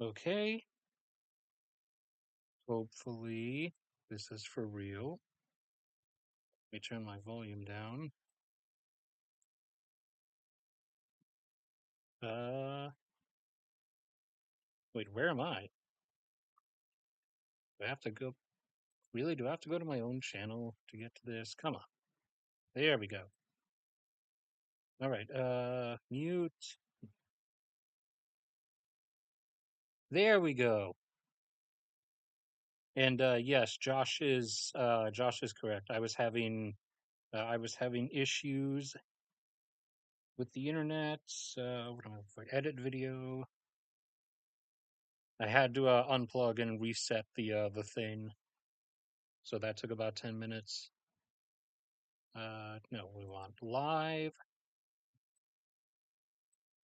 Okay, hopefully this is for real. Let me turn my volume down. Uh, Wait, where am I? Do I have to go? Really? Do I have to go to my own channel to get to this? Come on. There we go. All right, mute. There we go. And yes, Josh is correct. I was having issues with the internet. What am I for? Edit video. I had to unplug and reset the thing, so that took about 10 minutes. No, we want live.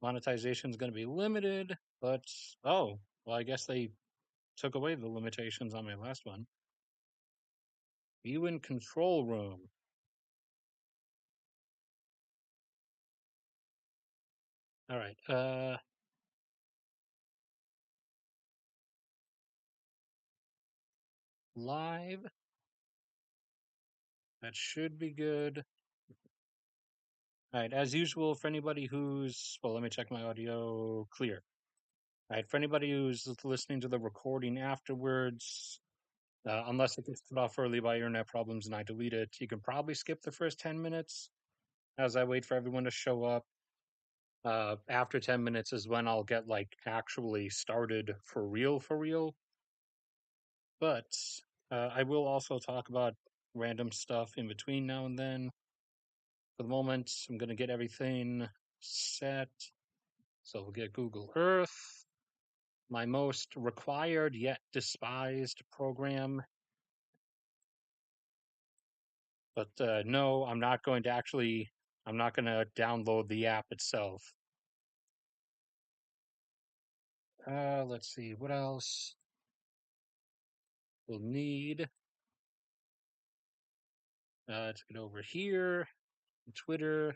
Monetization is going to be limited, but oh, well, I guess they took away the limitations on my last one. View in control room. All right. Live. That should be good. All right. As usual, for anybody who's well, let me check my audio. Clear. All right. For anybody who's listening to the recording afterwards, unless it gets cut off early by internet problems and I delete it, you can probably skip the first 10 minutes as I wait for everyone to show up. After 10 minutes is when I'll get like actually started for real, for real. But I will also talk about random stuff in between now and then. For the moment, I'm going to get everything set. So we'll get Google Earth, my most required yet despised program. But no, I'm not going to actually, I'm not going to download the app itself. Let's see, what else we'll need to get over here. Twitter,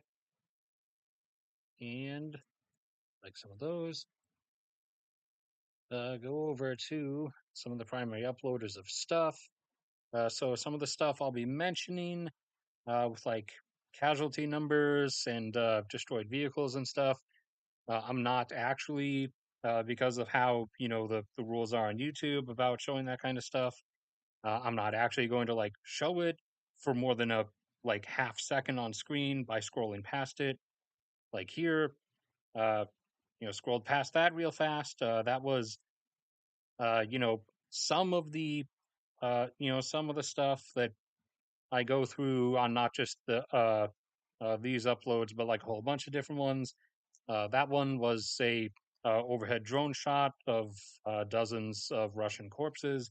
and like some of those. Go over to some of the primary uploaders of stuff. So some of the stuff I'll be mentioning with like casualty numbers and destroyed vehicles and stuff. I'm not actually because of how the rules are on YouTube about showing that kind of stuff. I'm not actually going to like show it for more than a like half second on screen by scrolling past it. Like here, uh, scrolled past that real fast. That was, some of the, some of the stuff that I go through on not just these uploads, but like a whole bunch of different ones. That one was a overhead drone shot of dozens of Russian corpses.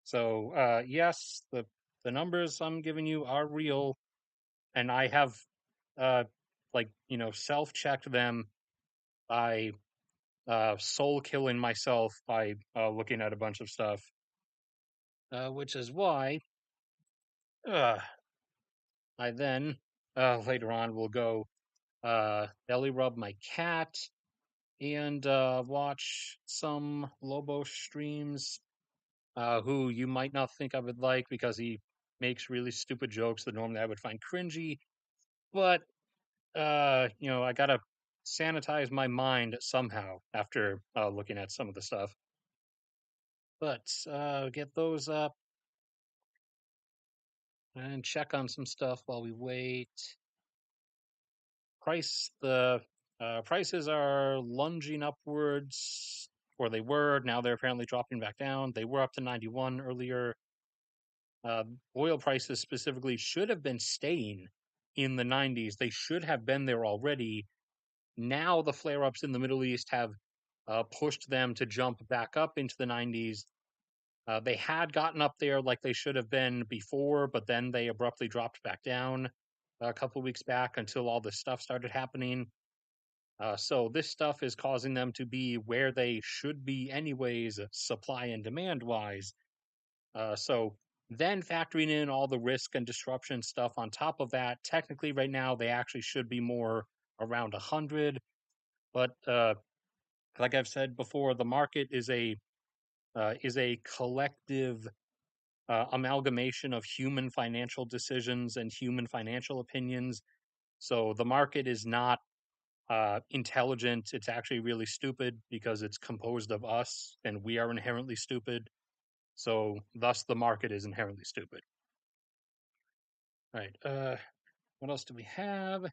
So yes, the numbers I'm giving you are real, and I have self-checked them by soul killing myself by looking at a bunch of stuff, which is why uh, I then later on will go belly rub my cat and watch some Lobo streams. Who you might not think I would like because he makes really stupid jokes that normally I would find cringy, but I gotta sanitize my mind somehow after looking at some of the stuff. But get those up and check on some stuff while we wait. The prices are lunging upwards, or they were. Now they're apparently dropping back down. They were up to 91 earlier. Uh, Oil prices specifically should have been staying in the 90s. They should have been there already. Now the flare-ups in the Middle East have pushed them to jump back up into the 90s. They had gotten up there like they should have been before, but then they abruptly dropped back down a couple weeks back until all this stuff started happening. So this stuff is causing them to be where they should be anyways, supply and demand wise. So then factoring in all the risk and disruption stuff on top of that, technically right now they actually should be more around 100. But like I've said before, the market is a collective amalgamation of human financial decisions and human financial opinions. So the market is not intelligent. It's actually really stupid because it's composed of us, and we are inherently stupid. So thus, the market is inherently stupid. All right. What else do we have?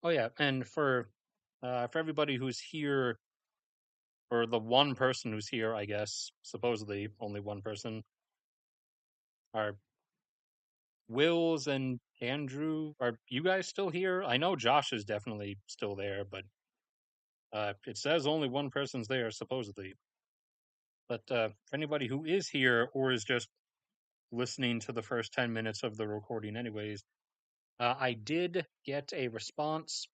Oh yeah, and for everybody who's here, or the one person who's here, I guess, supposedly only one person, are Wills and Andrew. Are you guys still here? I know Josh is definitely still there, but it says only one person's there, supposedly. But for anybody who is here or is just listening to the first 10 minutes of the recording, anyways, I did get a response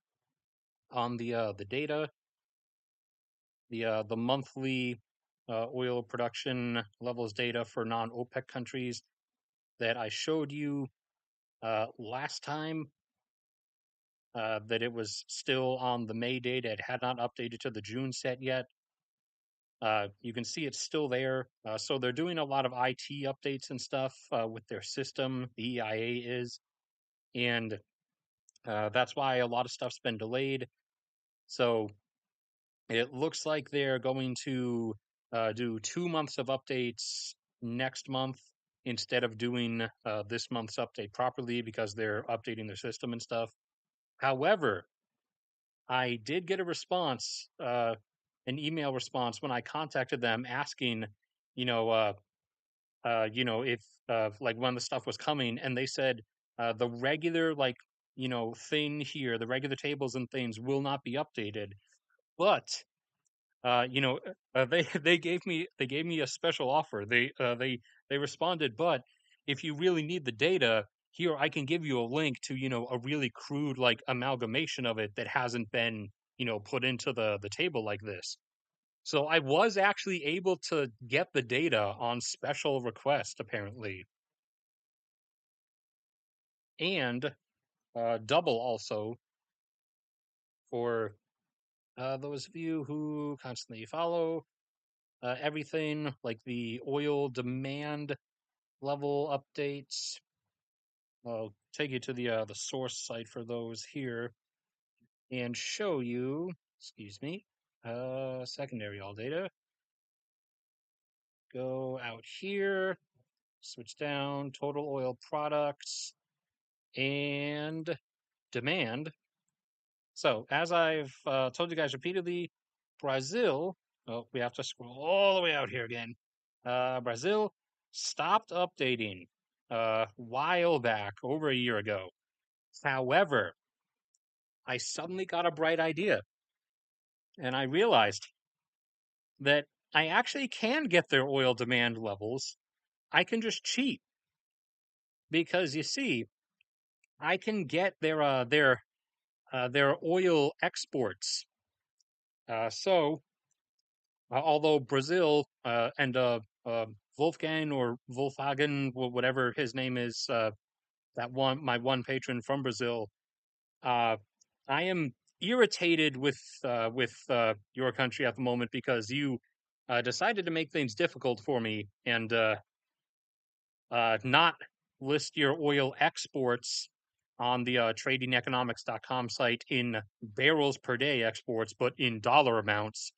on the data, the monthly oil production levels data for non-OPEC countries that I showed you last time. That it was still on the May data. It had not updated to the June set yet. You can see it's still there. So they're doing a lot of IT updates and stuff with their system. The EIA is, and that's why a lot of stuff's been delayed. So it looks like they're going to do 2 months of updates next month instead of doing this month's update properly because they're updating their system and stuff. However, I did get a response, an email response when I contacted them asking, you know, if like when the stuff was coming, and they said the regular thing here, the regular tables and things will not be updated, but uh, you know, they gave me a special offer. They responded, but if you really need the data, here I can give you a link to a really crude like amalgamation of it that hasn't been put into the table like this. So I was actually able to get the data on special request apparently, and double also for those of you who constantly follow everything like the oil demand level updates. I'll take you to the source site for those here and show you, excuse me, secondary all data. Go out here, switch down total oil products and demand. So as I've told you guys repeatedly, Brazil, oh, we have to scroll all the way out here again. Brazil stopped updating a while back, over a year ago. However, I suddenly got a bright idea and I realized that I actually can get their oil demand levels. I can just cheat because you see, I can get their oil exports. So although Brazil and Wolfgang or Wolfhagen, whatever his name is, that my one patron from Brazil, uh, I am irritated with your country at the moment because you decided to make things difficult for me and not list your oil exports on the tradingeconomics.com site in barrels per day exports, but in dollar amounts.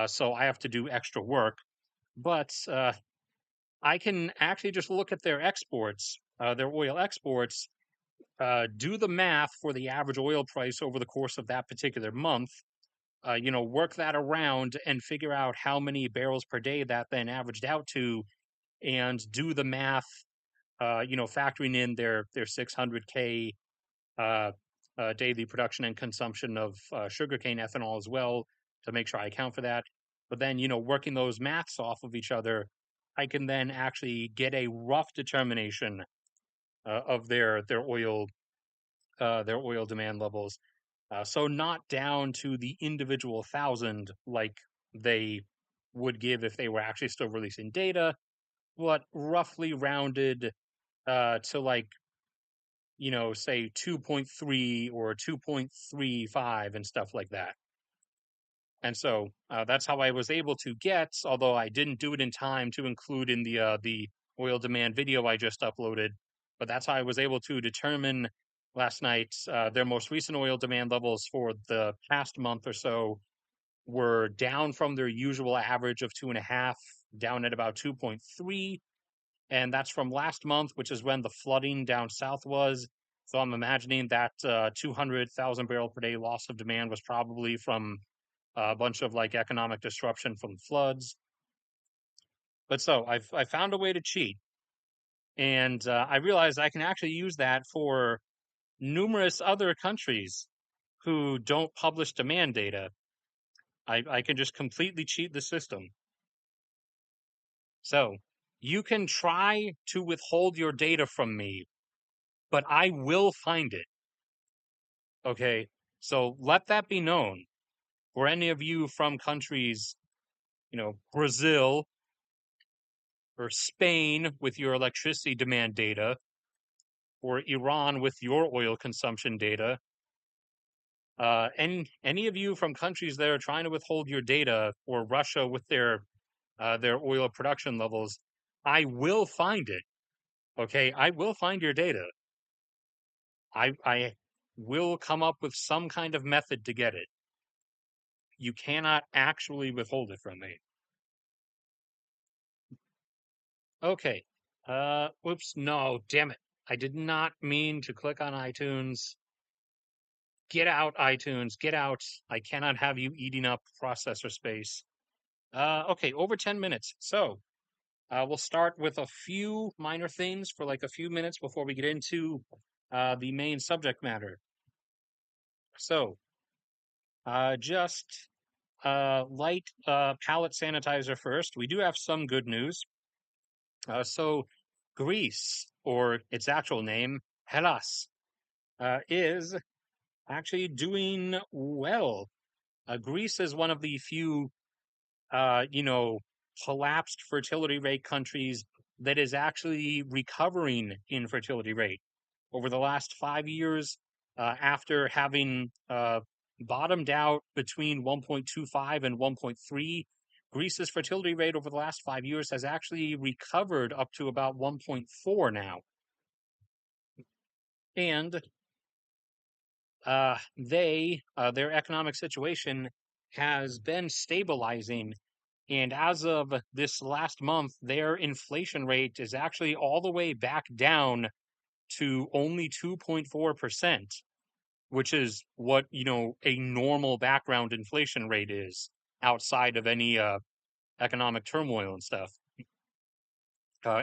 So I have to do extra work. But I can actually just look at their exports, their oil exports, do the math for the average oil price over the course of that particular month, work that around and figure out how many barrels per day that then averaged out to, and do the math, factoring in their 600K uh, daily production and consumption of sugarcane ethanol as well to make sure I account for that. But then, working those maths off of each other, I can then actually get a rough determination of their oil demand levels. So not down to the individual thousand like they would give if they were actually still releasing data, but roughly rounded to like say 2.3 or 2.35 and stuff like that. And so that's how I was able to get, although I didn't do it in time to include in the oil demand video I just uploaded, but that's how I was able to determine last night their most recent oil demand levels for the past month or so were down from their usual average of 2.5, down at about 2.3. And that's from last month, which is when the flooding down south was. So I'm imagining that 200,000 barrel per day loss of demand was probably from a bunch of like economic disruption from floods. But so I found a way to cheat, and I realized I can actually use that for numerous other countries who don't publish demand data. I can just completely cheat the system. So you can try to withhold your data from me, but I will find it. Okay. So let that be known for any of you from countries, Brazil or Spain with your electricity demand data, or Iran with your oil consumption data. Any of you from countries that are trying to withhold your data, or Russia with their oil production levels, I will find it. Okay, I will find your data. I will come up with some kind of method to get it. You cannot actually withhold it from me. Okay. Whoops. No, damn it. I did not mean to click on iTunes. Get out, iTunes. Get out. I cannot have you eating up processor space. Okay, over 10 minutes. So we'll start with a few minor things for like a few minutes before we get into the main subject matter. So just light palette sanitizer first. We do have some good news. So Greece, or its actual name, Hellas, is actually doing well. Greece is one of the few, uh, you know, collapsed fertility rate countries that is actually recovering in fertility rate. Over the last 5 years, after having bottomed out between 1.25 and 1.3, Greece's fertility rate over the last 5 years has actually recovered up to about 1.4 now. And their economic situation has been stabilizing. And as of this last month, their inflation rate is actually all the way back down to only 2.4%, which is what, a normal background inflation rate is outside of any economic turmoil and stuff.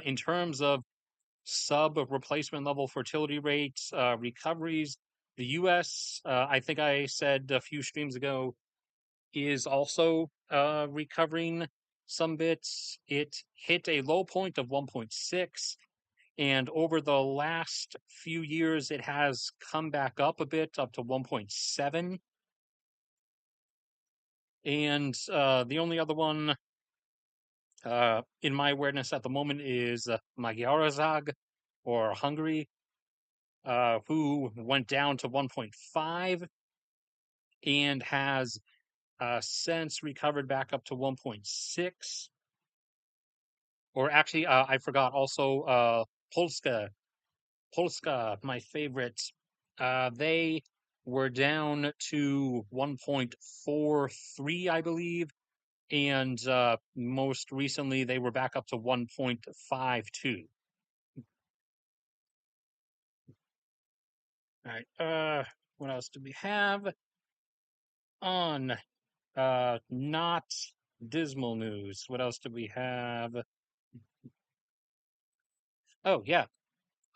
In terms of sub replacement level fertility rates, recoveries, the US, I think I said a few streams ago, is also recovering some bits. It hit a low point of 1.6, and over the last few years, it has come back up a bit, up to 1.7. And the only other one in my awareness at the moment is Magyarország, or Hungary, who went down to 1.5 and has since recovered back up to 1.6. Or actually, I forgot also Polska, my favorite. They were down to 1.43, I believe, and most recently they were back up to 1.52. All right. What else do we have on not dismal news? What else do we have? Oh, yeah.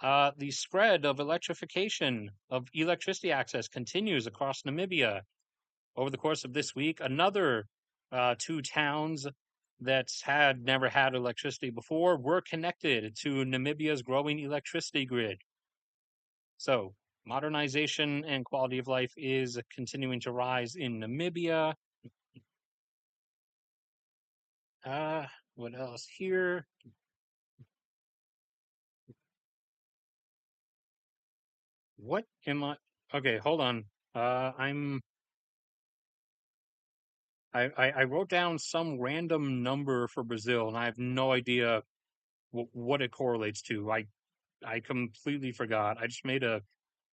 The spread of electrification of electricity access continues across Namibia. Over the course of this week, another two towns that had never had electricity before were connected to Namibia's growing electricity grid. So, modernization and quality of life is continuing to rise in Namibia. What else here? What am I? Okay, hold on. I'm I wrote down some random number for Brazil, and I have no idea what it correlates to. I completely forgot.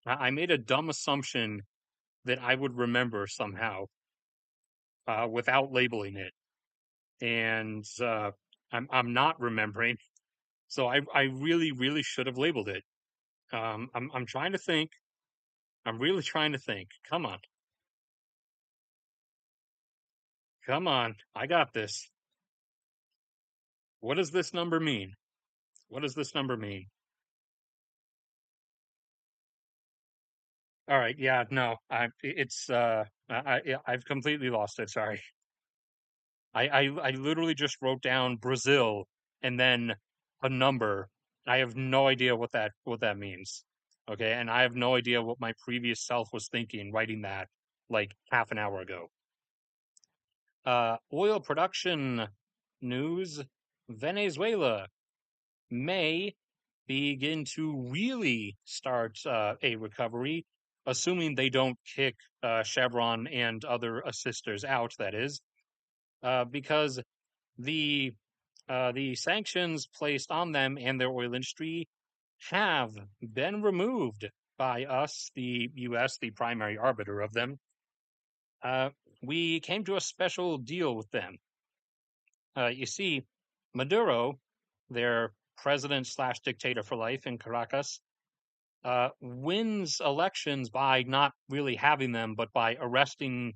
I made a dumb assumption that I would remember somehow, without labeling it, and I'm not remembering. So I really should have labeled it. I'm trying to think. I'm really trying to think. Come on. I got this. What does this number mean? What does this number mean? All right, yeah, no, I've completely lost it. Sorry. I literally just wrote down Brazil and then a number. I have no idea what that means. Okay, and I have no idea what my previous self was thinking writing that like half an hour ago. Oil production news. Venezuela may begin to really start a recovery, assuming they don't kick Chevron and other assisters out, that is, because the the sanctions placed on them and their oil industry have been removed by us, the U.S., the primary arbiter of them. Uh, we came to a special deal with them. You see, Maduro, their president slash dictator for life in Caracas, wins elections by not really having them, but by arresting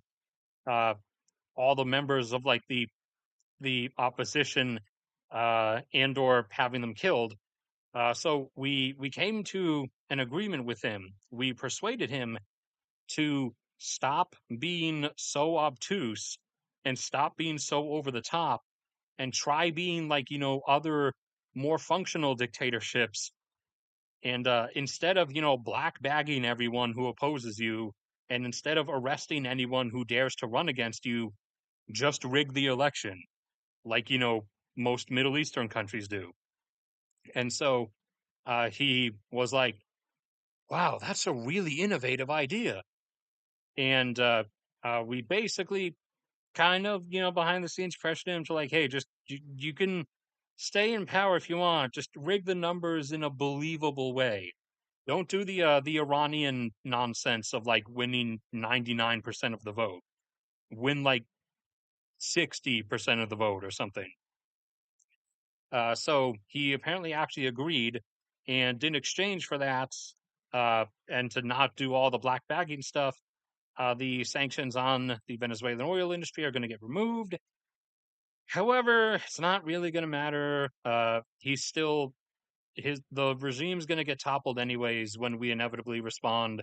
uh, all the members of like the opposition, and or having them killed. So we came to an agreement with him. We persuaded him to stop being so obtuse and stop being so over the top and try being like other more functional dictatorships, and instead of black bagging everyone who opposes you, and instead of arresting anyone who dares to run against you, just rig the election like most Middle Eastern countries do. And so he was like, wow, that's a really innovative idea. And we basically kind of, behind the scenes pressured him to like, hey, just you can stay in power if you want. Just rig the numbers in a believable way. Don't do the Iranian nonsense of like winning 99% of the vote. Win like 60% of the vote or something. So he apparently actually agreed, and in exchange for that, and to not do all the black bagging stuff, the sanctions on the Venezuelan oil industry are going to get removed. However, it's not really going to matter. He's still the regime's going to get toppled anyways when we inevitably respond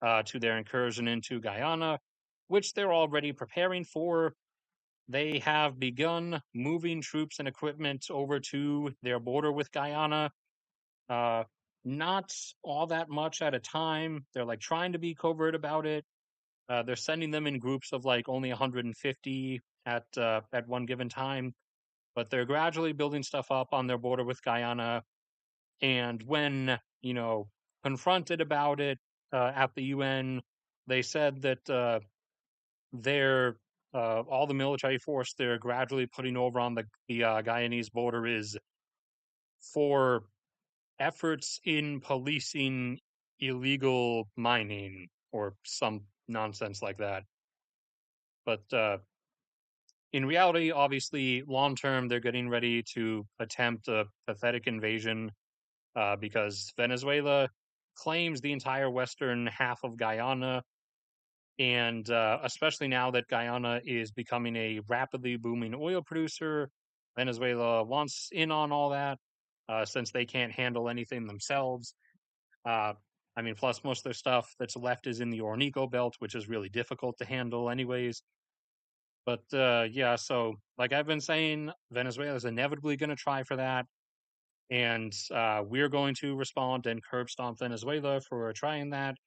to their incursion into Guyana, which they're already preparing for. They have begun moving troops and equipment over to their border with Guyana. Uh, Not all that much at a time. They're like trying to be covert about it. They're sending them in groups of like only 150 at one given time, but they're gradually building stuff up on their border with Guyana. And when confronted about it at the UN, they said that they're all the military force they're gradually putting over on the Guyanese border is for efforts in policing illegal mining or some nonsense like that. But in reality, obviously, long term, they're getting ready to attempt a pathetic invasion because Venezuela claims the entire western half of Guyana. And especially now that Guyana is becoming a rapidly booming oil producer, Venezuela wants in on all that since they can't handle anything themselves. Uh, I mean, plus most of their stuff that's left is in the Ornico belt, which is really difficult to handle, anyways. But yeah, so like I've been saying, Venezuela is inevitably going to try for that. And we're going to respond and curb stomp Venezuela for trying that.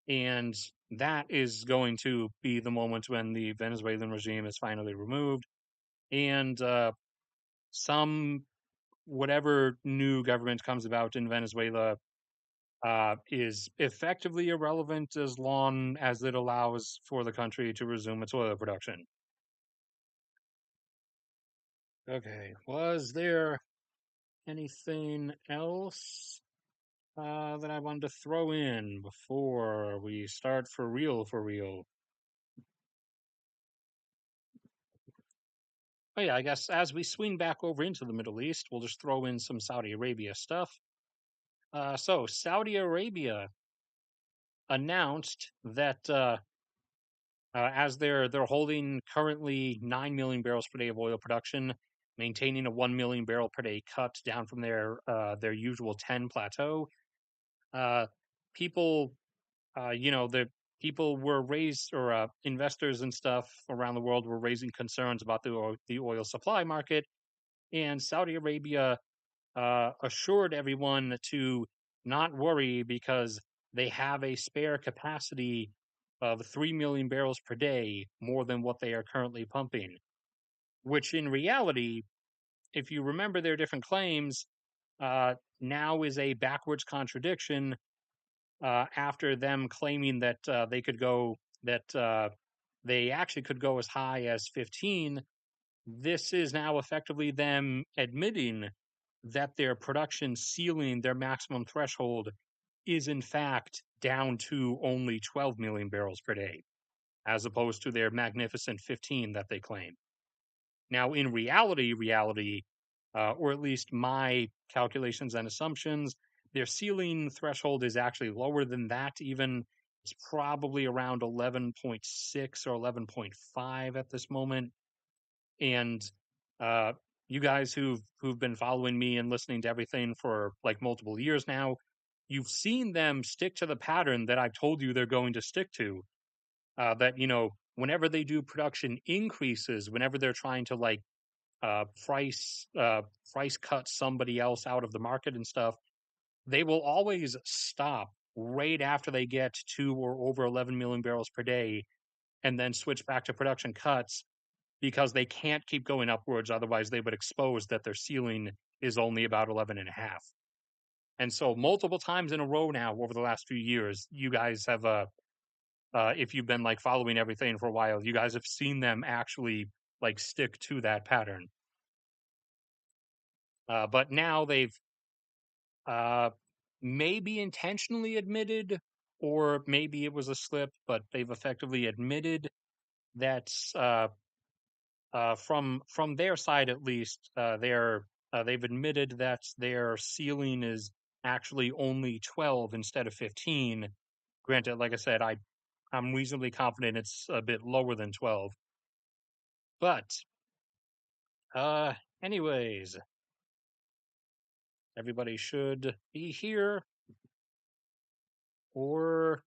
And that is going to be the moment when the Venezuelan regime is finally removed. And some whatever new government comes about in Venezuela is effectively irrelevant as long as it allows for the country to resume its oil production. Okay, was there anything else that I wanted to throw in before we start for real, for real? Oh yeah, I guess as we swing back over into the Middle East, we'll just throw in some Saudi Arabia stuff. So Saudi Arabia announced that as they're holding currently 9 million barrels per day of oil production, maintaining a 1 million barrel per day cut down from their usual 10 plateau. Uh, people, the people were raised, or investors and stuff around the world were raising concerns about the oil supply market, and Saudi Arabia assured everyone to not worry because they have a spare capacity of 3 million barrels per day, more than what they are currently pumping. Which, in reality, if you remember their different claims, now is a backwards contradiction after them claiming that they actually could go as high as 15. This is now effectively them admitting that their production ceiling, their maximum threshold, is in fact down to only 12 million barrels per day, as opposed to their magnificent 15 that they claim. Now, in reality, or at least my calculations and assumptions, their ceiling threshold is actually lower than that. Even it's probably around 11.6 or 11.5 at this moment. And uh, you guys who've been following me and listening to everything for like multiple years now, you've seen them stick to the pattern that I've told you they're going to stick to. That whenever they do production increases, whenever they're trying to like price cut somebody else out of the market and stuff, they will always stop right after they get to or over 11 million barrels per day, and then switch back to production cuts because they can't keep going upwards. Otherwise, they would expose that their ceiling is only about 11 and a half. And so, multiple times in a row now over the last few years, you guys have, if you've been like following everything for a while, you guys have seen them actually like stick to that pattern. But now they've uh, maybe intentionally admitted, or maybe it was a slip, but they've effectively admitted that from their side at least, they've admitted that their ceiling is actually only 12 instead of 15. Granted, like I said, I'm reasonably confident it's a bit lower than 12. But uh, anyways, everybody should be here, or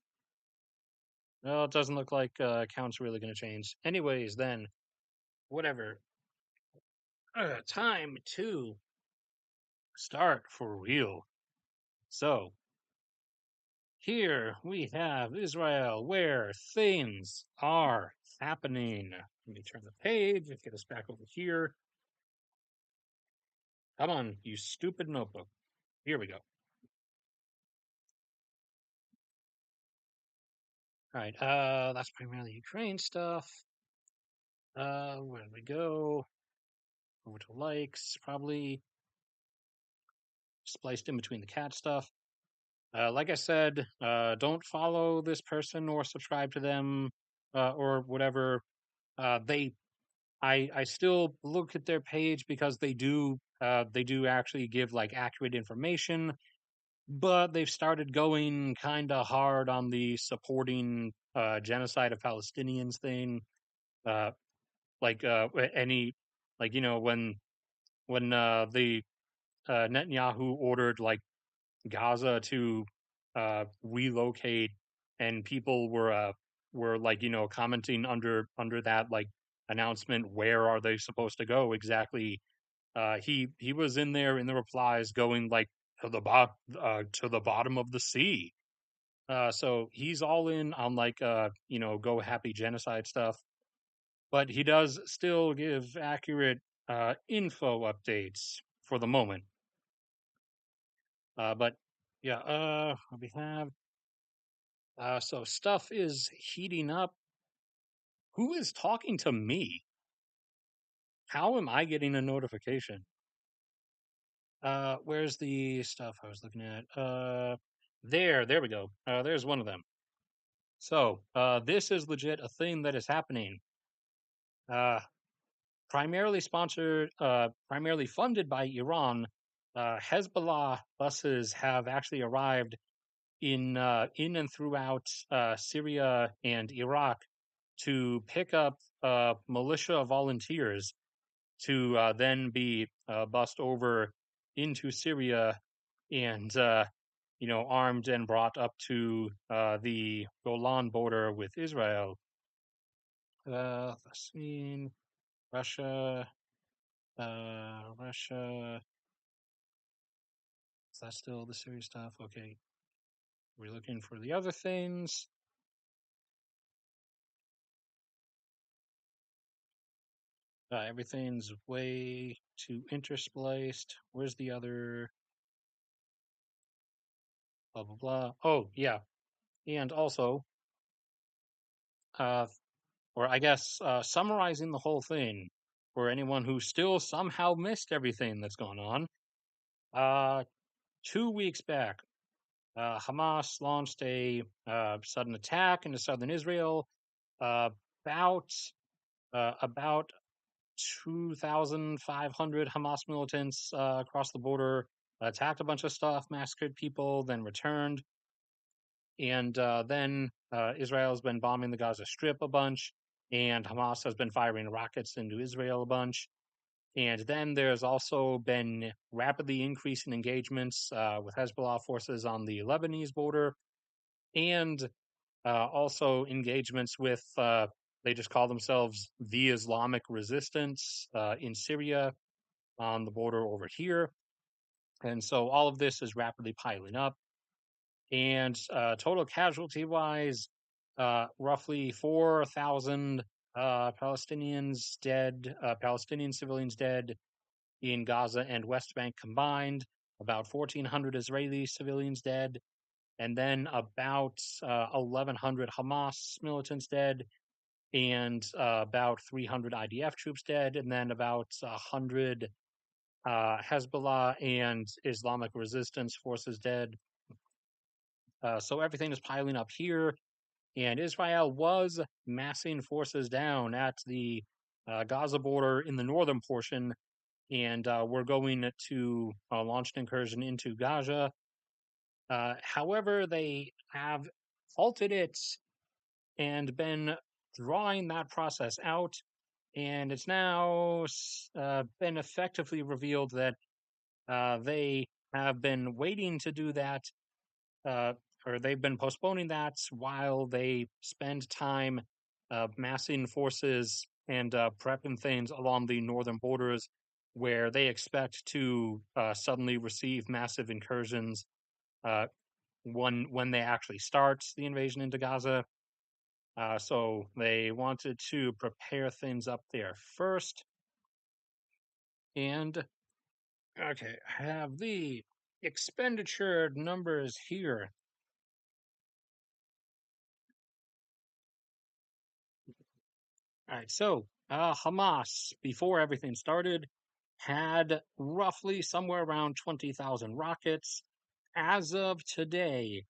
well, it doesn't look like count's really going to change. Anyways, then whatever. Time to start for real. So here we have Israel, where things are happening. Let me turn the page. Let's get us back over here. Come on, you stupid notebook. Here we go. All right. That's primarily Ukraine stuff. Where do we go? Over to likes, probably spliced in between the cat stuff. Like I said, don't follow this person or subscribe to them or whatever. They I still look at their page because they do actually give like accurate information, but they've started going kind of hard on the supporting genocide of Palestinians thing. Uh, like any like when the Netanyahu ordered like Gaza to relocate, and people were like commenting under that like announcement, where are they supposed to go exactly? He was in there in the replies going like to the bottom of the sea. So he's all in on like go happy genocide stuff, but he does still give accurate info updates for the moment. But Yeah, we have so stuff is heating up. Who is talking to me? How am I getting a notification? Where's the stuff I was looking at? There we go. There's one of them. So, this is legit a thing that is happening. Uh, primarily funded by Iran, Hezbollah buses have actually arrived in and throughout Syria and Iraq to pick up militia volunteers to then be bussed over into Syria and armed and brought up to the Golan border with Israel. Let's see, Russia, Russia. Is that still the Syria stuff? Okay, we're looking for the other things. Everything's way too interspliced. Where's the other blah blah blah? Oh yeah, and also, uh, or I guess summarizing the whole thing for anyone who still somehow missed everything that's gone on. Uh, 2 weeks back, Hamas launched a sudden attack into southern Israel. Uh, about about 2,500 Hamas militants across the border attacked a bunch of stuff, massacred people, then returned. And then Israel has been bombing the Gaza Strip a bunch, and Hamas has been firing rockets into Israel a bunch. And then there's also been rapidly increasing engagements with Hezbollah forces on the Lebanese border, and also engagements with, they just call themselves the Islamic Resistance in Syria on the border over here. And so all of this is rapidly piling up. And total casualty wise, roughly 4,000 Palestinians dead, Palestinian civilians dead in Gaza and West Bank combined, about 1,400 Israeli civilians dead, and then about 1,100 Hamas militants dead, and about 300 IDF troops dead, and then about 100 Hezbollah and Islamic resistance forces dead. So everything is piling up here, and Israel was massing forces down at the Gaza border in the northern portion, and we're going to launch an incursion into Gaza. However, they have halted it and been drawing that process out, and it's now been effectively revealed that they have been waiting to do that, uh, or they've been postponing that while they spend time massing forces and prepping things along the northern borders, where they expect to suddenly receive massive incursions uh, when they actually start the invasion into Gaza. So they wanted to prepare things up there first. And okay, I have the expenditure numbers here. All right, so Hamas, before everything started, had roughly somewhere around 20,000 rockets. As of today,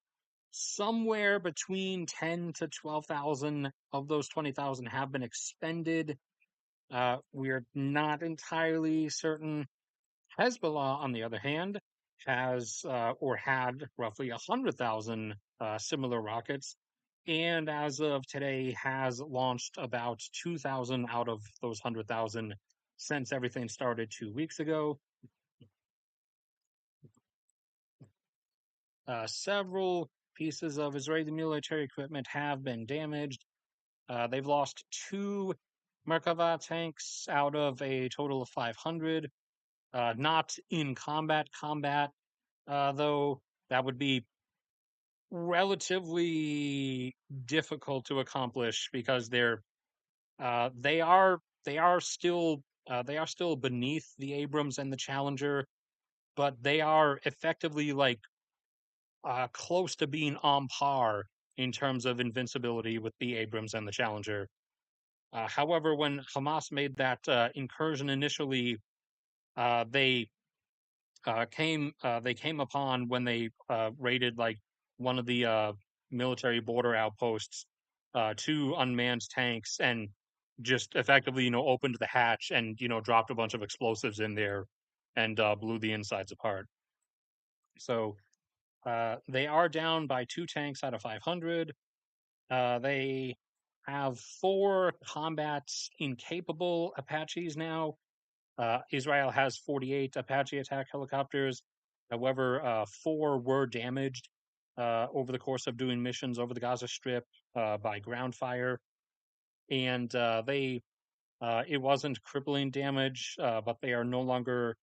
somewhere between 10 to 12,000 of those 20,000 have been expended. We're not entirely certain. Hezbollah, on the other hand, has or had roughly 100,000 similar rockets, and as of today, has launched about 2,000 out of those 100,000 since everything started 2 weeks ago. Several pieces of Israeli military equipment have been damaged. They've lost two Merkava tanks out of a total of 500. Not in combat, though that would be relatively difficult to accomplish because uh, they are they are still they are still beneath the Abrams and the Challenger, but they are effectively like close to being on par in terms of invincibility with the Abrams and the Challenger. However, when Hamas made that incursion initially, they they came upon when they raided like one of the military border outposts, two unmanned tanks, and just effectively, opened the hatch and dropped a bunch of explosives in there and blew the insides apart. So they are down by two tanks out of 500. They have four combat incapable Apaches now. Israel has 48 Apache attack helicopters. However, four were damaged over the course of doing missions over the Gaza Strip by ground fire, and it wasn't crippling damage, but they are no longer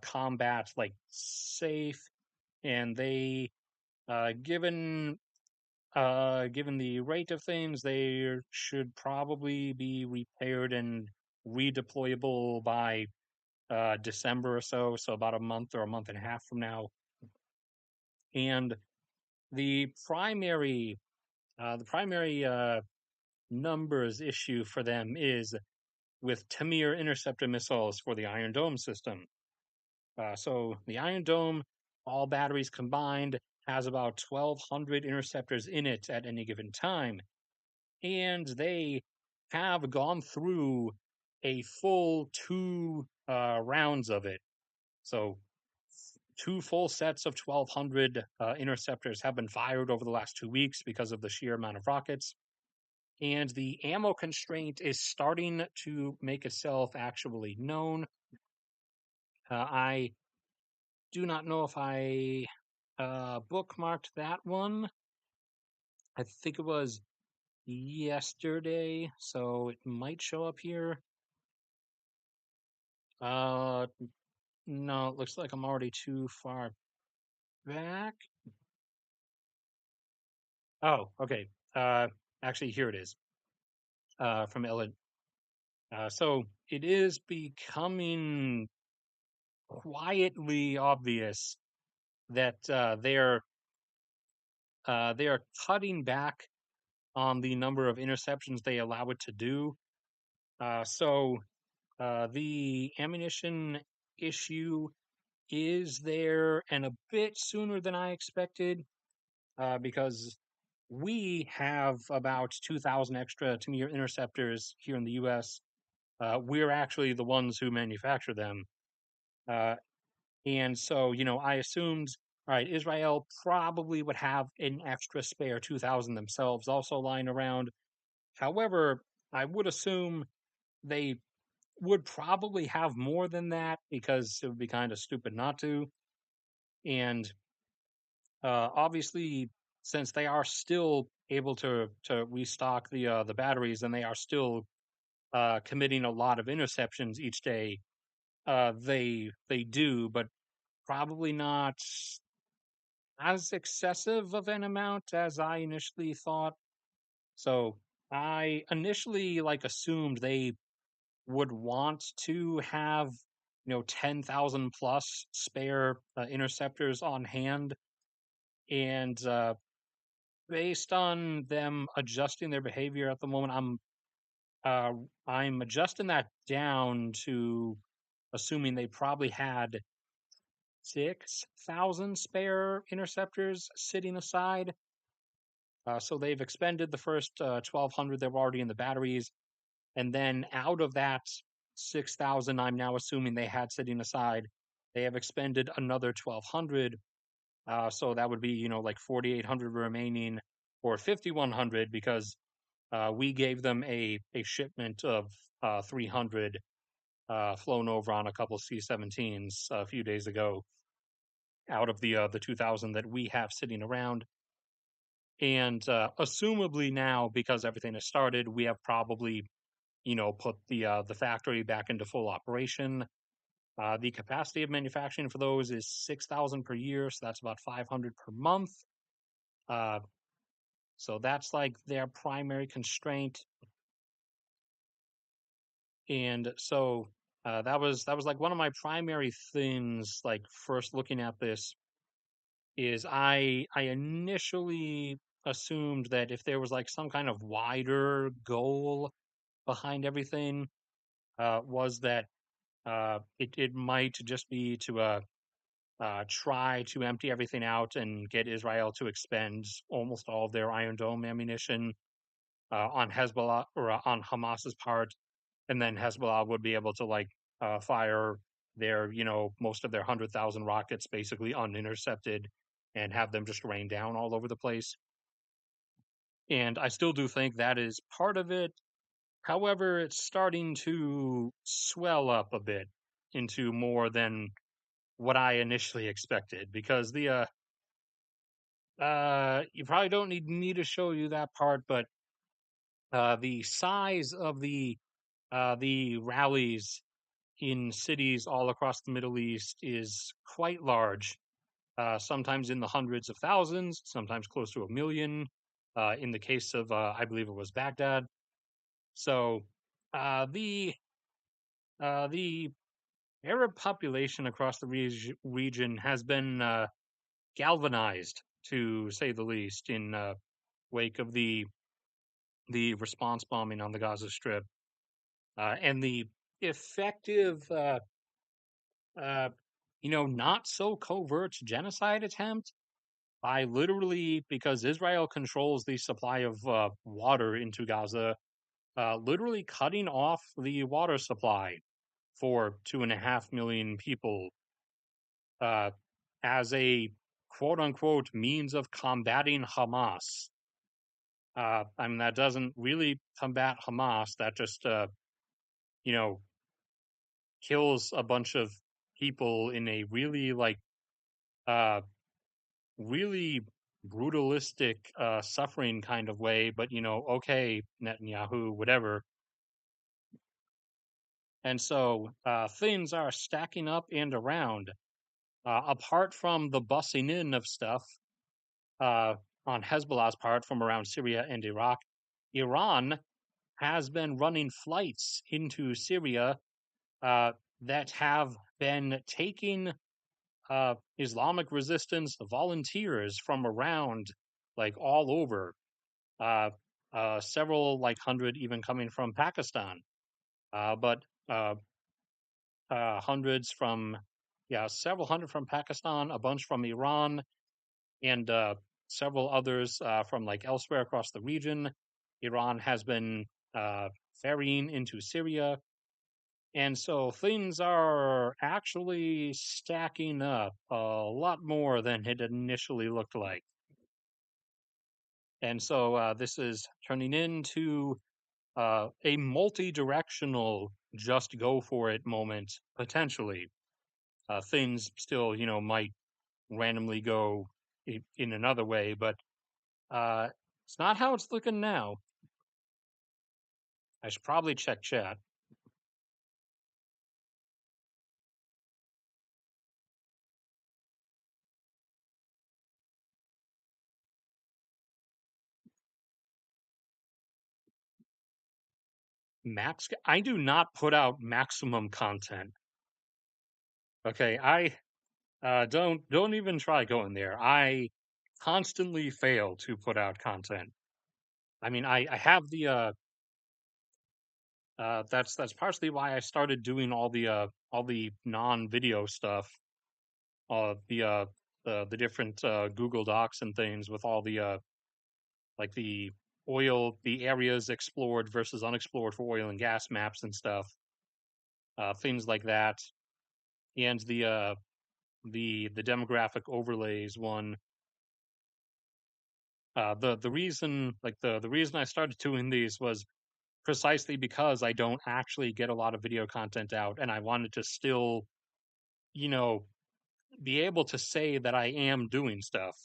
combat like safe, and they given the rate of things, they should probably be repaired and redeployable by December or so, so about a month or a month and a half from now. And the primary numbers issue for them is with Tamir interceptor missiles for the Iron Dome system. So the Iron Dome, all batteries combined, has about 1,200 interceptors in it at any given time, and they have gone through a full two rounds of it. So two full sets of 1,200 interceptors have been fired over the last 2 weeks because of the sheer amount of rockets. And the ammo constraint is starting to make itself actually known. I do not know if I bookmarked that one. I think it was yesterday, so it might show up here. Uh, no, it looks like I'm already too far back. Oh, okay. Actually, here it is. From Ellen. So it is becoming quietly obvious that they are cutting back on the number of interceptions they allow it to do. So the ammunition issue is there and a bit sooner than I expected, because we have about 2,000 extra Tamir interceptors here in the U.S. We're actually the ones who manufacture them. Uh, and so, I assumed, all right, Israel probably would have an extra spare 2,000 themselves also lying around. However, I would assume they would probably have more than that because it would be kind of stupid not to. And obviously, since they are still able to restock the batteries, and they are still committing a lot of interceptions each day, they do, but probably not as excessive of an amount as I initially thought. So I initially assumed they would want to have 10,000 plus spare interceptors on hand, and based on them adjusting their behavior at the moment, uh, I'm adjusting that down to assuming they probably had 6,000 spare interceptors sitting aside. So they've expended the first 1,200 that were already in the batteries, and then out of that 6,000, I'm now assuming they had sitting aside, they have expended another 1,200. So that would be, like 4,800 remaining, or 5,100, because we gave them a shipment of 300 flown over on a couple C-17s a few days ago out of the 2,000 that we have sitting around. And assumably now, because everything has started, we have probably put the factory back into full operation. The capacity of manufacturing for those is 6,000 per year, so that's about 500 per month. Uh, so that's like their primary constraint. And so that was like one of my primary things, like first looking at this. is I initially assumed that if there was like some kind of wider goal behind everything, was that it might just be to try to empty everything out and get Israel to expend almost all of their Iron Dome ammunition on Hezbollah or on Hamas's part, and then Hezbollah would be able to like fire their most of their 100,000 rockets basically unintercepted and have them just rain down all over the place. And I still do think that is part of it. However, it's starting to swell up a bit into more than what I initially expected because you probably don't need me to show you that part, but the size of the rallies in cities all across the Middle East is quite large. Sometimes in the hundreds of thousands, sometimes close to a million. In the case of, I believe it was Baghdad. So the Arab population across the region has been galvanized, to say the least, in wake of the response bombing on the Gaza Strip and the effective, uh, not so covert genocide attempt by literally because Israel controls the supply of water into Gaza, literally cutting off the water supply for 2.5 million people uh, as a quote unquote means of combating Hamas. I mean, that doesn't really combat Hamas. That just, you know, kills a bunch of people in a really, like, uh, really brutalistic, suffering kind of way. But, okay, Netanyahu, whatever. And so things are stacking up and around. Apart from the bussing in of stuff uh, on Hezbollah's part from around Syria and Iraq, Iran has been running flights into Syria uh, that have been taking Islamic resistance volunteers from around, like all over, uh, several like hundred even coming from Pakistan, but uh, hundreds from, yeah, several hundred from Pakistan, a bunch from Iran, and several others from like elsewhere across the region. Iran has been ferrying into Syria. And so things are actually stacking up a lot more than it initially looked like. And so this is turning into a multi directional just go for it moment, potentially. Things still, might randomly go in another way, but it's not how it's looking now. I should probably check chat. I do not put out maximum content. Okay, I don't even try going there. I constantly fail to put out content. I mean, I have the that's partially why I started doing all the non-video stuff, the the different Google Docs and things with all the like the areas explored versus unexplored for oil and gas maps and stuff, things like that, and the demographic overlays one. The reason the reason I started doing these was precisely because I don't actually get a lot of video content out, and I wanted to still, you know, be able to say that I am doing stuff,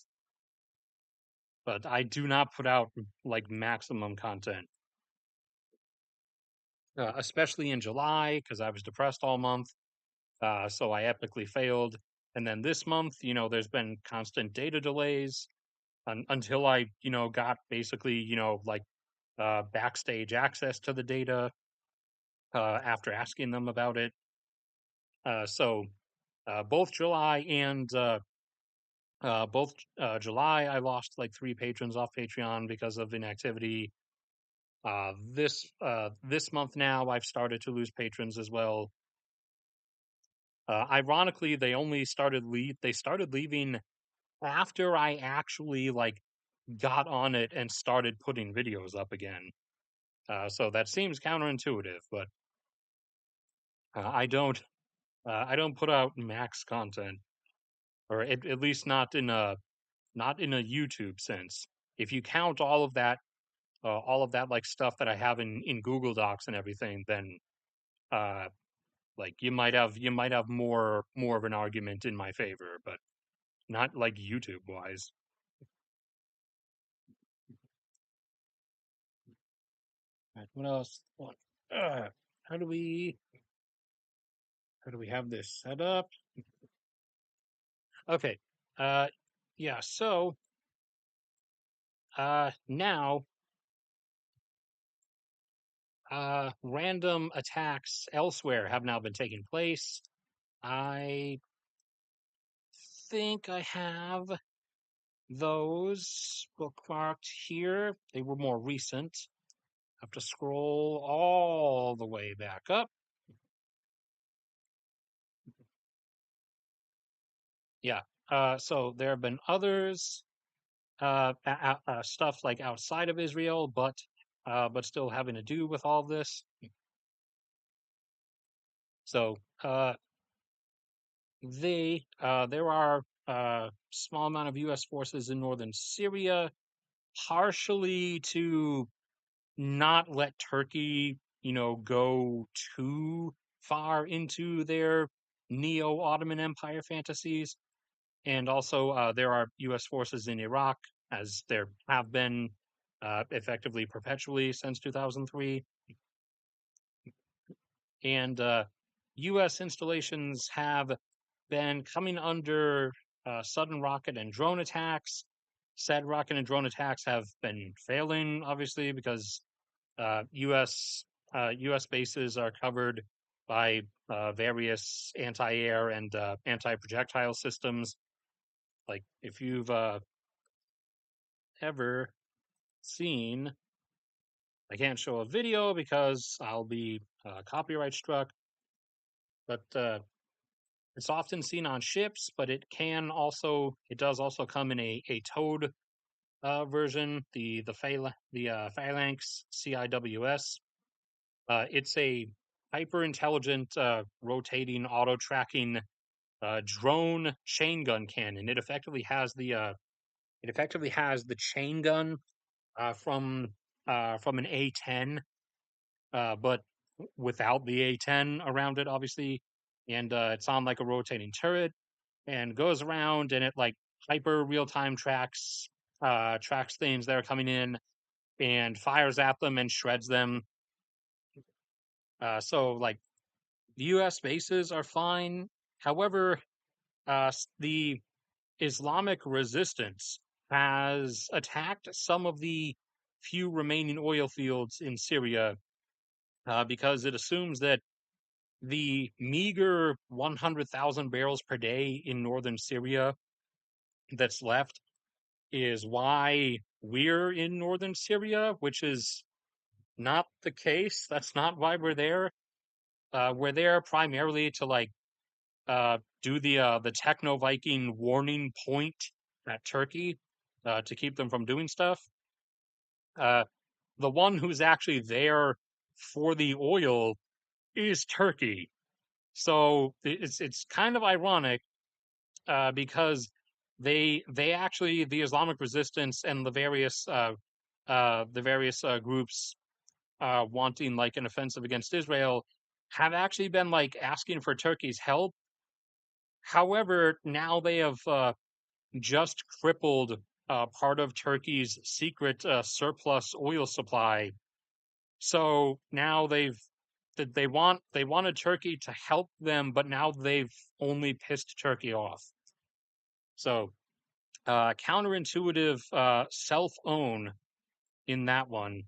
but I do not put out like maximum content, especially in July because I was depressed all month, so I epically failed. And then this month, there's been constant data delays until I, got basically, like backstage access to the data after asking them about it. So both July and Both July, I lost like 3 patrons off Patreon because of inactivity. This month now, I've started to lose patrons as well. Ironically, they started leaving after I actually like got on it and started putting videos up again. So that seems counterintuitive, but I don't put out max content, or at least not in a YouTube sense. If you count all of that like stuff that I have in Google Docs and everything, then uh, like you might have more of an argument in my favor, but not like YouTube wise. Right, what else? Uh, how do we how do we have this set up? Okay. Uh, yeah. So now random attacks elsewhere have now been taking place. I think I have those bookmarked here. They were more recent. Have to scroll all the way back up. Yeah. So there have been others, stuff like outside of Israel, but still having to do with all this. So there are small amount of U.S. forces in northern Syria, partially to not let Turkey, go too far into their neo-Ottoman Empire fantasies. And also, there are U.S. forces in Iraq, as there have been effectively perpetually since 2003. And U.S. installations have been coming under sudden rocket and drone attacks. Said rocket and drone attacks have been failing, obviously, because U.S. bases are covered by various anti-air and anti-projectile systems. Like if you've ever seen, I can't show a video because I'll be copyright struck, but it's often seen on ships, but it does also come in a towed version, the Phalanx CIWS. It's a hyper intelligent rotating auto tracking drone chain gun cannon. It effectively has the chain gun uh, from from an A10, but without the A10 around it, obviously, and it's on like a rotating turret and goes around and it like hyper real time tracks things that are coming in and fires at them and shreds them. So like the U.S. bases are fine. However, the Islamic resistance has attacked some of the few remaining oil fields in Syria because it assumes that the meager 100,000 barrels per day in northern Syria that's left is why we're in northern Syria, which is not the case. That's not why we're there. We're there primarily to like do the Techno Viking warning point at Turkey to keep them from doing stuff. Uh, the one who's actually there for the oil is Turkey. So it's kind of ironic because they actually the Islamic resistance and the various groups wanting like an offensive against Israel have actually been like asking for Turkey's help. However, now they have just crippled part of Turkey's secret surplus oil supply. So now they wanted Turkey to help them, but now they've only pissed Turkey off. So counterintuitive self own in that one,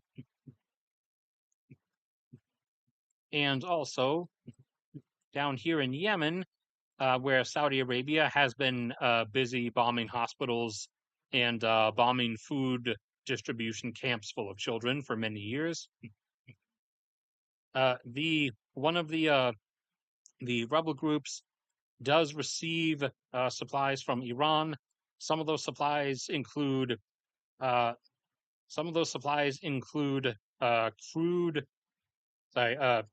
and also down here in Yemen, where Saudi Arabia has been busy bombing hospitals and bombing food distribution camps full of children for many years. The one of the rebel groups does receive supplies from Iran. Some of those supplies include uh, crude. Sorry,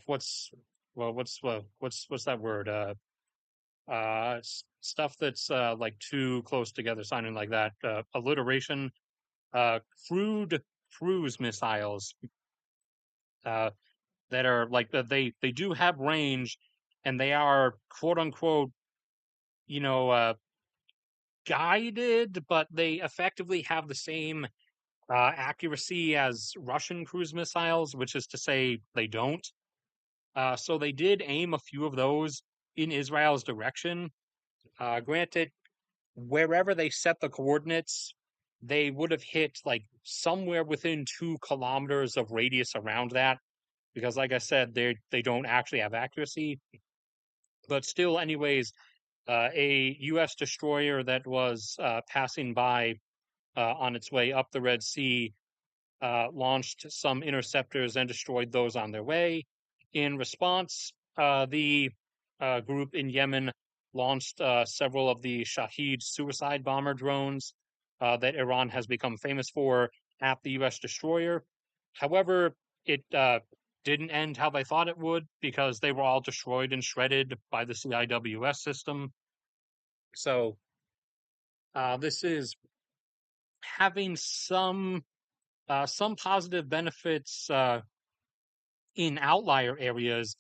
what's what's that word? Stuff that's like too close together, sounding like that. Alliteration. Uh, crude cruise missiles. Uh, that are like they do have range, and they are quote unquote, you know, guided, but they effectively have the same accuracy as Russian cruise missiles, which is to say they don't. So they did aim a few of those in Israel's direction. Granted, wherever they set the coordinates, they would have hit like somewhere within 2 kilometers of radius around that, because, like I said, they don't actually have accuracy. But still, anyways, a U.S. destroyer that was passing by on its way up the Red Sea launched some interceptors and destroyed those on their way. In response, the group in Yemen launched several of the Shahed suicide bomber drones that Iran has become famous for at the U.S. destroyer. However, it didn't end how they thought it would, because they were all destroyed and shredded by the CIWS system. So this is having some positive benefits in outlier areas,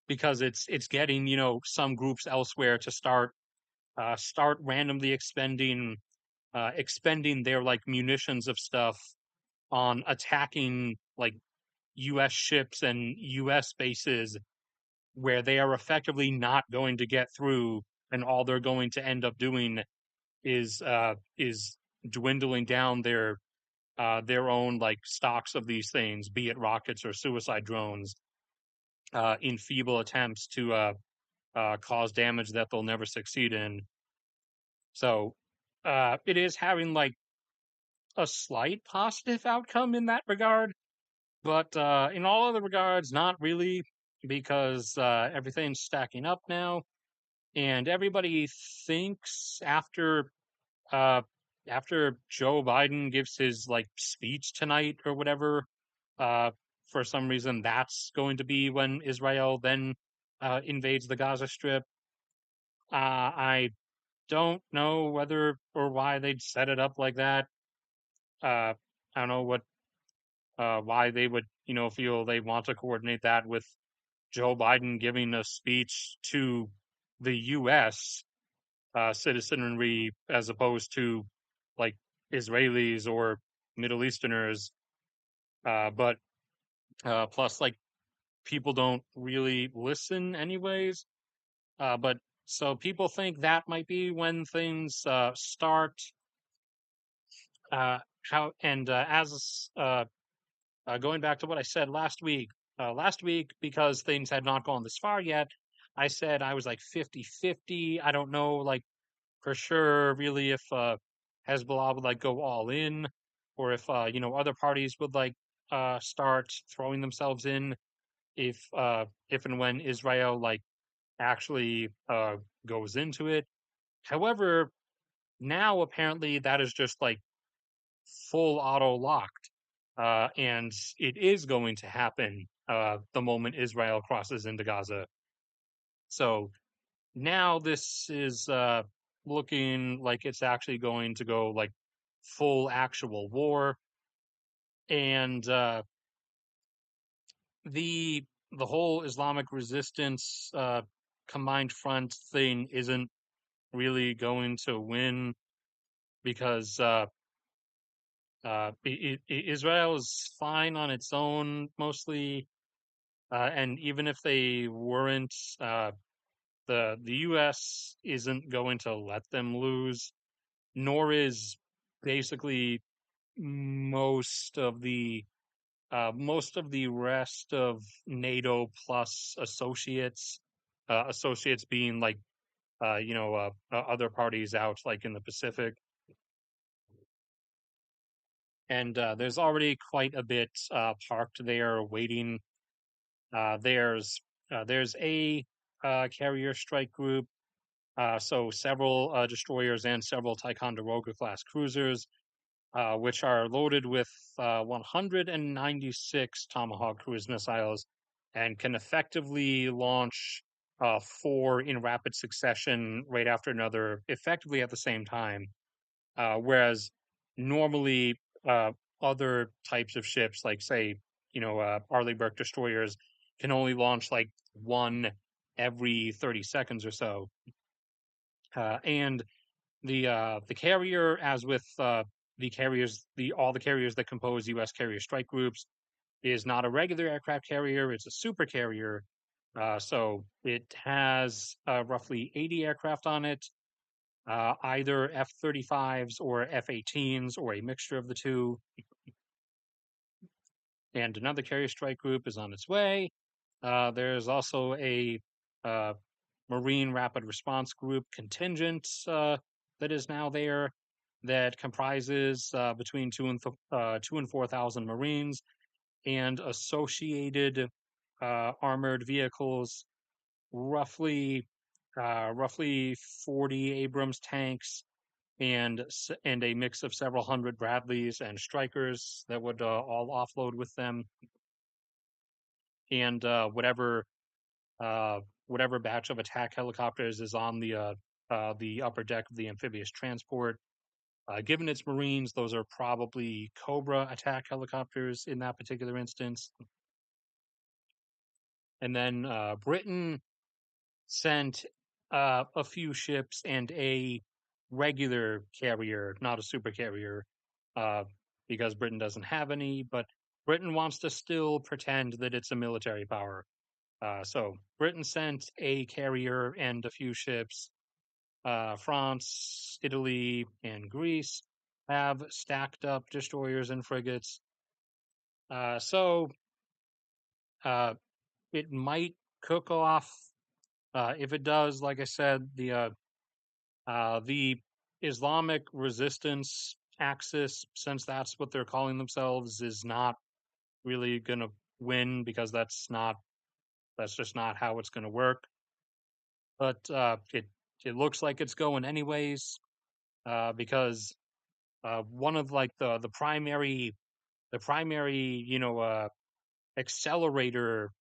because it's getting, some groups elsewhere to start randomly expending their like munitions of stuff on attacking like US ships and US bases, where they are effectively not going to get through, and all they're going to end up doing is dwindling down their own like stocks of these things, be it rockets or suicide drones, in feeble attempts to cause damage that they'll never succeed in. So it is having like a slight positive outcome in that regard, but in all other regards, not really, because everything's stacking up now, and everybody thinks uh, after Joe Biden gives his like speech tonight or whatever, uh, for some reason that's going to be when Israel then invades the Gaza Strip. I don't know whether or why they'd set it up like that. I don't know why they would, feel they want to coordinate that with Joe Biden giving a speech to the U.S. Citizenry, as opposed to like Israelis or Middle Easterners. But plus, like, people don't really listen anyways. But so people think that might be when things start. How and as Going back to what I said last week, because things had not gone this far yet, I said I was like 50-50. I don't know, like, for sure, really, if Hezbollah would like go all in, or if other parties would like start throwing themselves in, if and when Israel like actually goes into it. However, now apparently that is just like full auto locked, and it is going to happen the moment Israel crosses into Gaza. So now this is looking like it's actually going to go like full actual war, and the whole Islamic resistance combined front thing isn't really going to win, because Israel is fine on its own mostly, and even if they weren't, the U.S. isn't going to let them lose, nor is basically most of the most of the rest of NATO plus associates. associates being like other parties out like in the Pacific. And there's already quite a bit parked there waiting. There's a carrier strike group, so several destroyers and several Ticonderoga class cruisers, which are loaded with 196 Tomahawk cruise missiles and can effectively launch four in rapid succession right after another, effectively at the same time. Whereas normally other types of ships, like say, Arleigh Burke destroyers, can only launch like one every 30 seconds or so. And the carrier, as with the carriers, all the carriers that compose U.S. carrier strike groups, is not a regular aircraft carrier; it's a super carrier. So it has roughly 80 aircraft on it, either F-35s or F-18s or a mixture of the two. And another carrier strike group is on its way. There's also a Marine Rapid Response Group contingent that is now there that comprises between 2 and 4,000 Marines and associated armored vehicles, roughly 40 Abrams tanks and a mix of several hundred Bradleys and Strikers that would all offload with them, and uh, whatever batch of attack helicopters is on the upper deck of the amphibious transport. Given its Marines, those are probably Cobra attack helicopters in that particular instance. And then Britain sent a few ships and a regular carrier, not a super carrier, uh, because Britain doesn't have any, but Britain wants to still pretend that it's a military power. So Britain sent a carrier and a few ships. France, Italy, and Greece have stacked up destroyers and frigates. So uh, it might cook off. If it does, like I said, the Islamic resistance axis, since that's what they're calling themselves, is not really going to win because that's just not how it's going to work. But it looks like it's going anyways, because one of like the primary accelerator,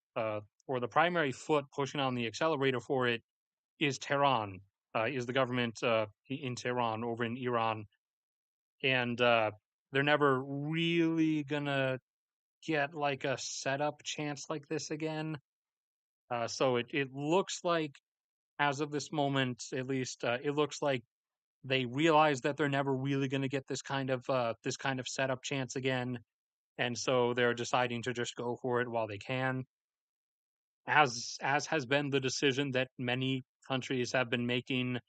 or the primary foot pushing on the accelerator for it is Tehran, is the government in Tehran over in Iran, and they're never really gonna get like a setup chance like this again. So it looks like, as of this moment, at least, it looks like they realize that they're never really going to get this kind of setup chance again, and so they're deciding to just go for it while they can, as has been the decision that many countries have been making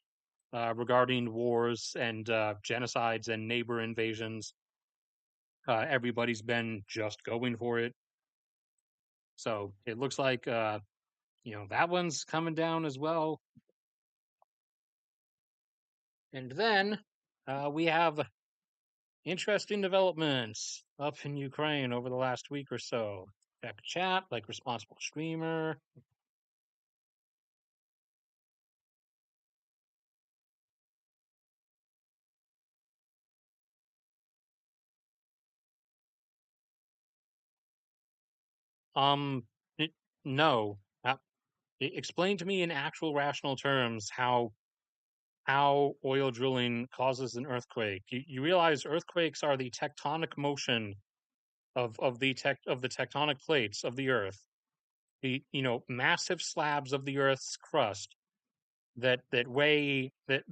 regarding wars and genocides and neighbor invasions. Everybody's been just going for it. So it looks like that one's coming down as well. And then we have interesting developments up in Ukraine over the last week or so. Check chat, like responsible streamer. Um, it, no. Explain to me in actual rational terms how oil drilling causes an earthquake. You realize earthquakes are the tectonic motion of the tectonic plates of the earth, the massive slabs of the earth's crust that weigh that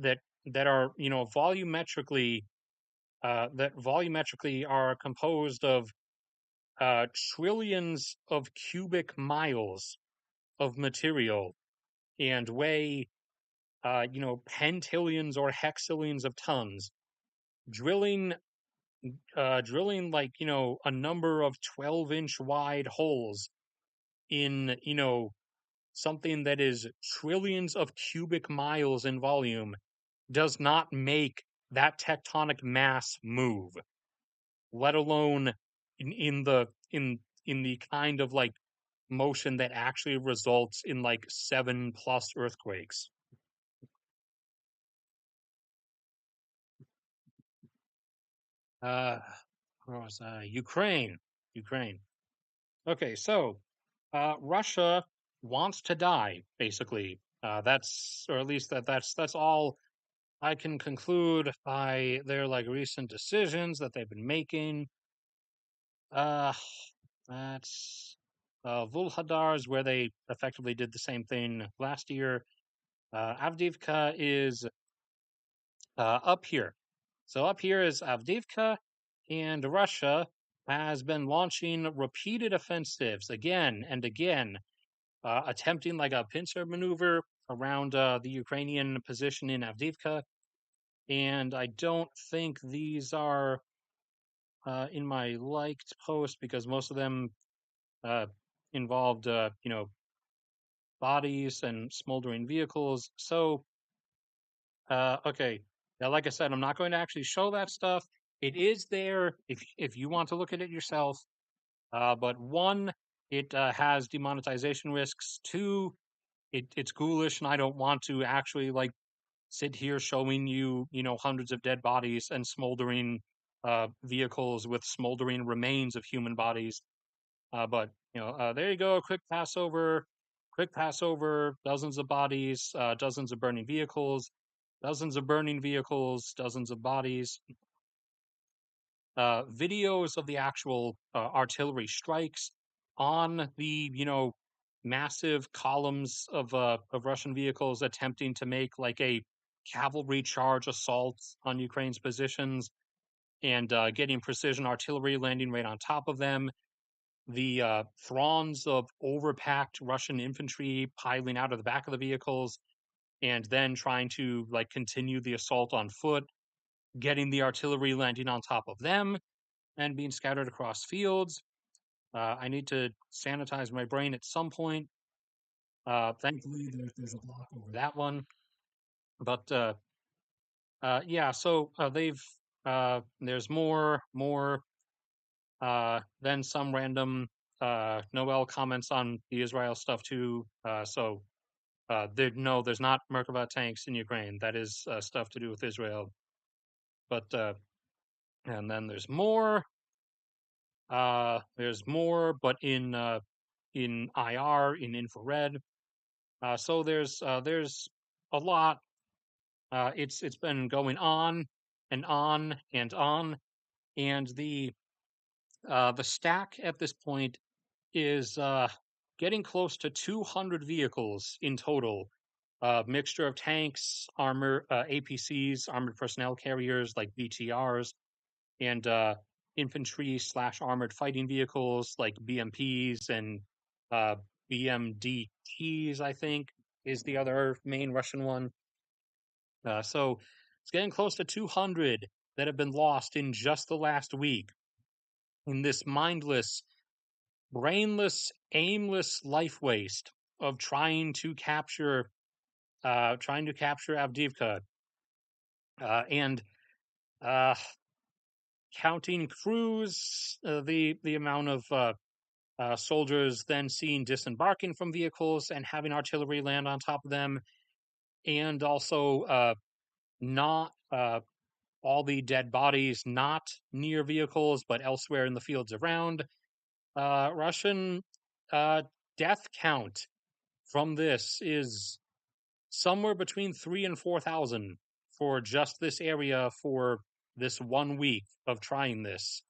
are volumetrically are composed of trillions of cubic miles of material and weigh pentillions or hexillions of tons. Drilling like a number of 12-inch wide holes in something that is trillions of cubic miles in volume does not make that tectonic mass move, let alone in the kind of like motion that actually results in like 7+ earthquakes. Uh, where was I? Ukraine. Ukraine. Okay, so Russia wants to die, basically. That's, or at least that's all I can conclude by their like recent decisions that they've been making. Uh, that's Vulhadar is where they effectively did the same thing last year. Avdiivka is up here. So up here is Avdiivka, and Russia has been launching repeated offensives again and again, attempting like a pincer maneuver around the Ukrainian position in Avdiivka. And I don't think these are in my liked post because most of them uh, involved, bodies and smoldering vehicles. So, okay, now, like I said, I'm not going to actually show that stuff. It is there if you want to look at it yourself. But one, it has demonetization risks. Two, it's ghoulish, and I don't want to actually like sit here showing you, hundreds of dead bodies and smoldering vehicles with smoldering remains of human bodies. But there you go. Quick Passover. Dozens of bodies. Dozens of burning vehicles. Dozens of burning vehicles. Dozens of bodies. Videos of the actual artillery strikes on the massive columns of Russian vehicles attempting to make like a cavalry charge assault on Ukraine's positions and getting precision artillery landing right on top of them. The fronds of overpacked Russian infantry piling out of the back of the vehicles and then trying to like continue the assault on foot, getting the artillery landing on top of them and being scattered across fields. I need to sanitize my brain at some point. Thankfully, there's a block over that one. But yeah, so there's more, then some random Noel comments on the Israel stuff too. There's not Merkava tanks in Ukraine. That is stuff to do with Israel. But and then there's more. There's more, but in IR, in infrared. So there's a lot. It's been going on and on and on, and the stack at this point is getting close to 200 vehicles in total. Mixture of tanks, armor, APCs, armored personnel carriers like BTRs, and infantry / armored fighting vehicles like BMPs and uh, BMDTs, I think, is the other main Russian one. So it's getting close to 200 that have been lost in just the last week in this mindless, brainless, aimless life waste of trying to capture Avdiivka, and uh, counting crews, the amount of soldiers then seen disembarking from vehicles and having artillery land on top of them, and also not all the dead bodies not near vehicles but elsewhere in the fields around. Russian uh, death count from this is somewhere between 3 and 4,000 for just this area for this 1 week of trying this,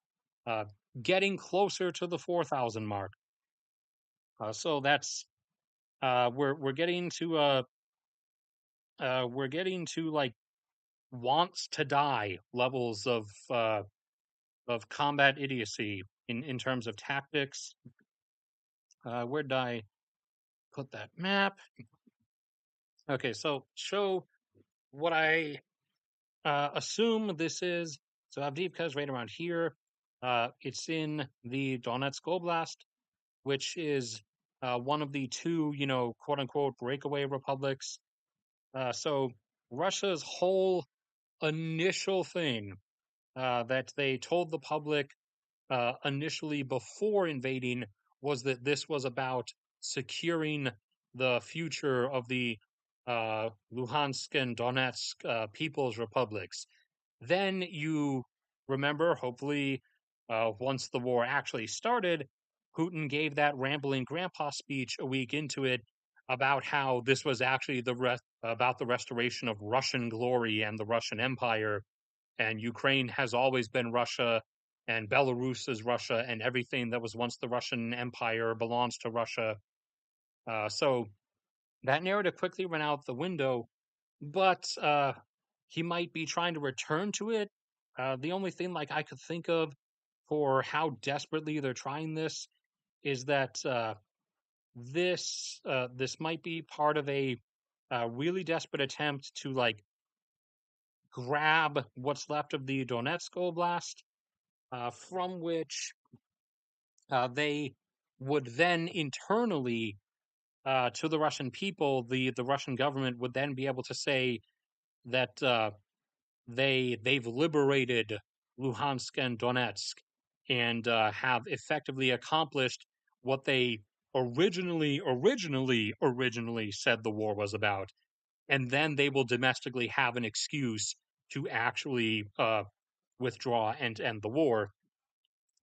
uh, getting closer to the 4,000 mark. So that's we're getting to like wants to die levels of combat idiocy in terms of tactics. Where did I put that map? Okay, so show what I assume this is. So Avdiivka is right around here. It's in the Donetsk Oblast, which is one of the two, quote unquote breakaway republics. So Russia's whole initial thing that they told the public initially before invading was that this was about securing the future of the Luhansk and Donetsk People's Republics. Then you remember, hopefully, once the war actually started, Putin gave that rambling grandpa speech a week into it about how this was actually about the restoration of Russian glory and the Russian Empire, and Ukraine has always been Russia, and Belarus is Russia, and everything that was once the Russian Empire belongs to Russia. So that narrative quickly went out the window, but he might be trying to return to it. The only thing like I could think of for how desperately they're trying this is that this might be part of a really desperate attempt to like grab what's left of the Donetsk Oblast, from which they would then internally to the Russian people, the Russian government would then be able to say that they've liberated Luhansk and Donetsk and have effectively accomplished what they originally said the war was about, and then they will domestically have an excuse to actually withdraw and end the war.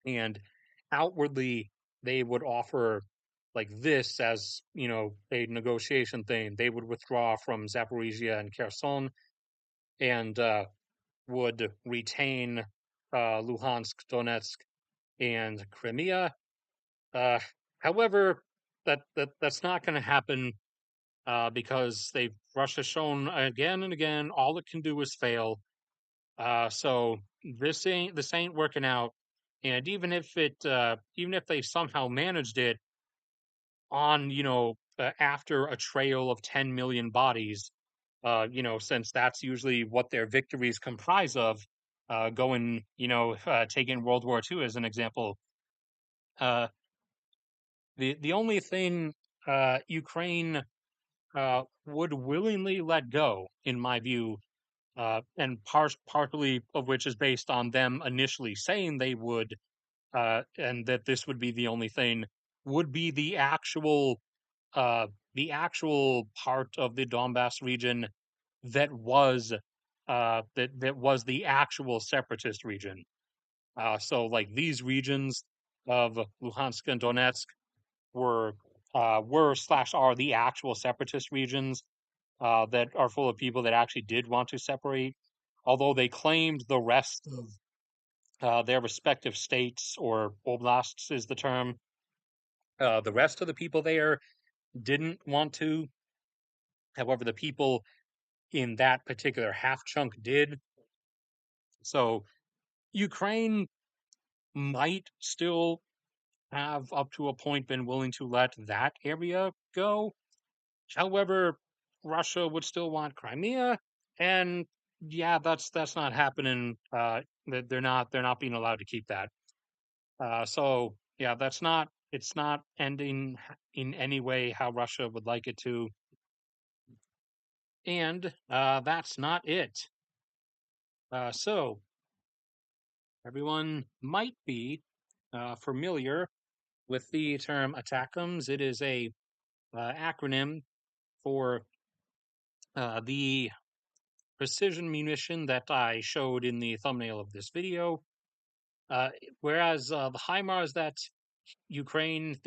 And outwardly, they would offer like this as a negotiation thing. They would withdraw from Zaporizhia and Kherson and would retain Luhansk, Donetsk, and Crimea. Uh, However, that's not going to happen because Russia's shown again and again all it can do is fail. So this ain't working out. And even if they somehow managed it on after a trail of 10 million bodies, since that's usually what their victories comprise of. Taking World War II as an example, uh, the only thing Ukraine would willingly let go, in my view, and partly of which is based on them initially saying they would, and that this would be the only thing, would be uh, the actual part of the Donbass region that was the actual separatist region. So like these regions of Luhansk and Donetsk were slash are the actual separatist regions that are full of people that actually did want to separate, although they claimed the rest of their respective states or oblasts is the term. The rest of the people there didn't want to. However, the people in that particular half chunk did. So Ukraine might still have up to a point been willing to let that area go. However, Russia would still want Crimea, and yeah, that's not happening. They're not being allowed to keep that. So yeah, it's not ending in any way how Russia would like it to, and that's not it. So everyone might be familiar with the term ATACMS. It is a acronym for the precision munition that I showed in the thumbnail of this video. Uh, Whereas the HIMARS the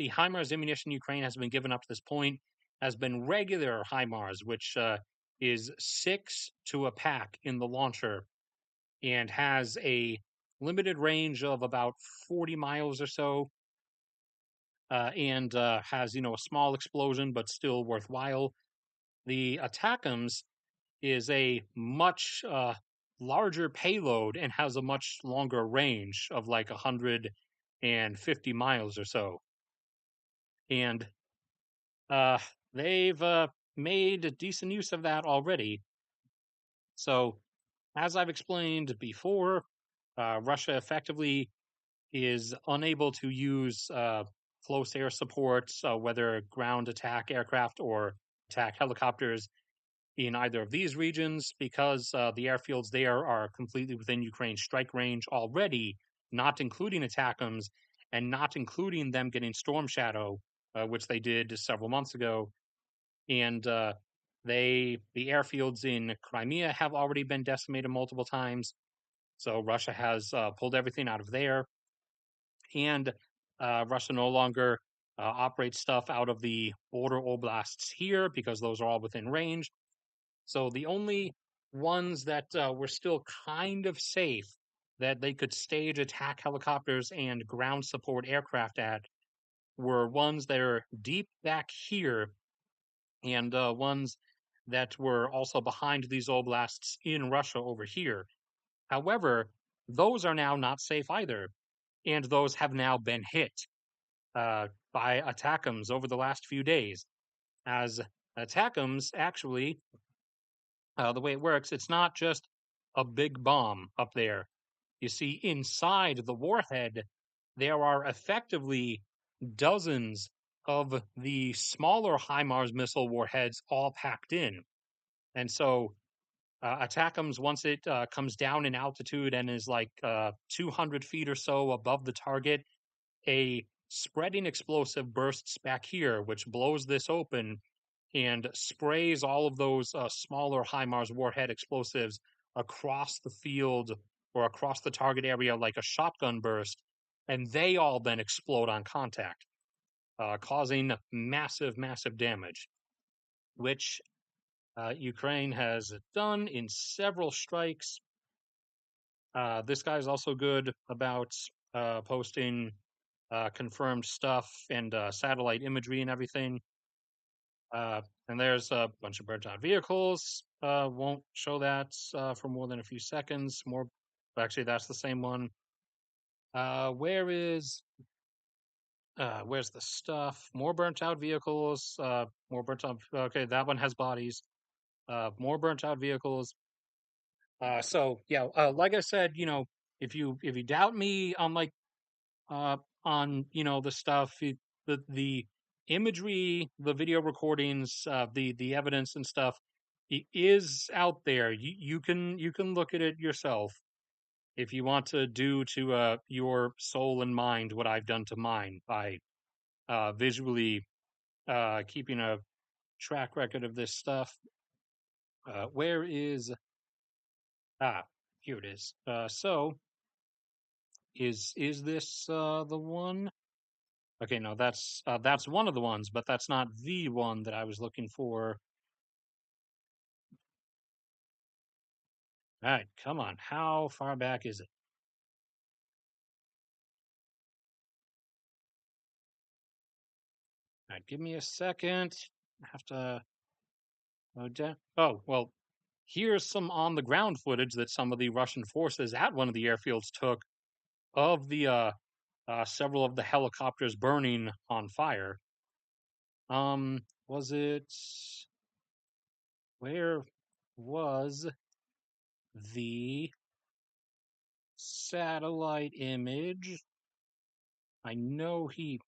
HIMARS ammunition Ukraine has been given up to this point has been regular HIMARS, which is 6 to a pack in the launcher and has a limited range of about 40 miles or so, and has a small explosion but still worthwhile. The ATACMS is a much larger payload and has a much longer range of like 150 miles or so. And uh, they've made decent use of that already. So, as I've explained before, Russia effectively is unable to use close air support, whether ground attack aircraft or attack helicopters in either of these regions, because the airfields there are completely within Ukraine's strike range already, not including ATACMS and not including them getting Storm Shadow, which they did several months ago. And the airfields in Crimea have already been decimated multiple times. So Russia has pulled everything out of there, and Russia no longer operates stuff out of the border oblasts here because those are all within range. So the only ones that were still kind of safe that they could stage attack helicopters and ground support aircraft at were ones that are deep back here, and ones that were also behind these oblasts in Russia over here. However, those are now not safe either, and those have now been hit by ATACMS over the last few days. As ATACMS actually, the way it works, it's not just a big bomb up there. You see, inside the warhead, there are effectively dozens of the smaller HIMARS missile warheads all packed in. And so ATACMS, once it comes down in altitude and is like 200 feet or so above the target, a spreading explosive bursts back here, which blows this open and sprays all of those smaller HIMARS warhead explosives across the field or across the target area like a shotgun burst, and they all then explode on contact, causing massive, massive damage, which Ukraine has done in several strikes. This guy is also good about posting confirmed stuff and satellite imagery and everything. And there's a bunch of burnt out vehicles. Won't show that for more than a few seconds. More, actually, that's the same one. Where's the stuff? More burnt out vehicles. More burnt out. Okay, that one has bodies. More burnt out vehicles. So yeah, like I said, if you doubt me on on the stuff, the imagery, the video recordings, the evidence and stuff, it is out there. You can look at it yourself if you want to do to your soul and mind what I've done to mine by visually keeping a track record of this stuff. Where is here it is. So is this the one? Okay, no, that's one of the ones, but that's not the one that I was looking for. All right, come on. How far back is it? All right, give me a second. I have to load down. Oh, well, here's some on the ground footage that some of the Russian forces at one of the airfields took of the several of the helicopters burning on fire. Was it where was the satellite image? I know he.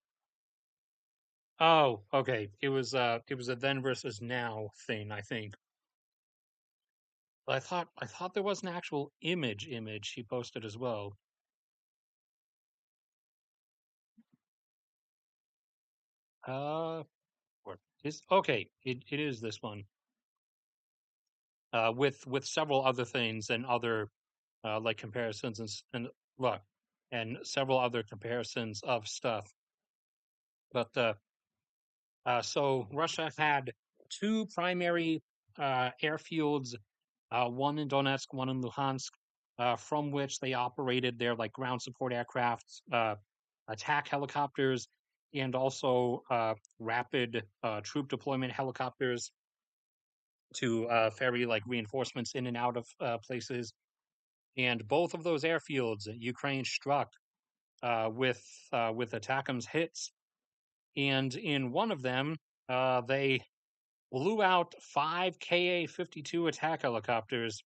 Oh, okay. It was a then versus now thing, I think. But I thought there was an actual image he posted as well. Or is okay. It is this one. With several other things and other like comparisons and look, and several other comparisons of stuff. But so Russia had two primary airfields, one in Donetsk, one in Luhansk, from which they operated their like ground support aircraft, attack helicopters, and also rapid troop deployment helicopters to ferry like reinforcements in and out of places. And both of those airfields, Ukraine struck with ATACMS hits, and in one of them, they blew out five Ka-52 attack helicopters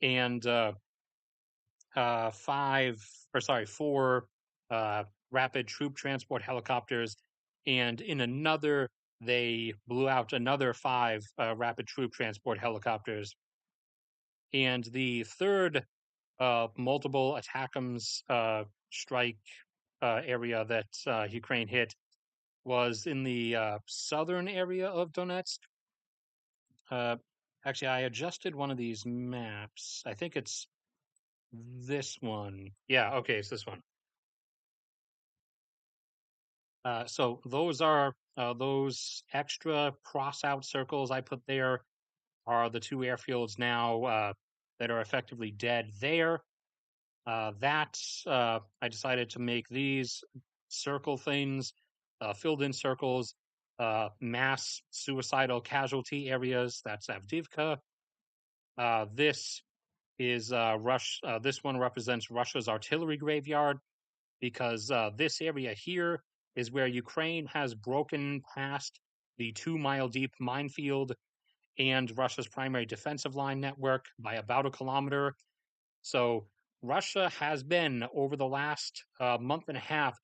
and four rapid troop transport helicopters, and in another, they blew out another 5 rapid troop transport helicopters. And the third multiple ATACMS strike area that Ukraine hit was in the southern area of Donetsk. Uh, Actually, I adjusted one of these maps. I think it's this one. Yeah, okay, it's this one. So those are those extra cross out circles I put there are the 2 airfields now that are effectively dead there. I decided to make these circle things, filled in circles, mass suicidal casualty areas. That's Avdiivka. This is this one represents Russia's artillery graveyard because this area here is where Ukraine has broken past the 2-mile deep minefield and Russia's primary defensive line network by about a kilometer. So Russia has been, over the last month and a half,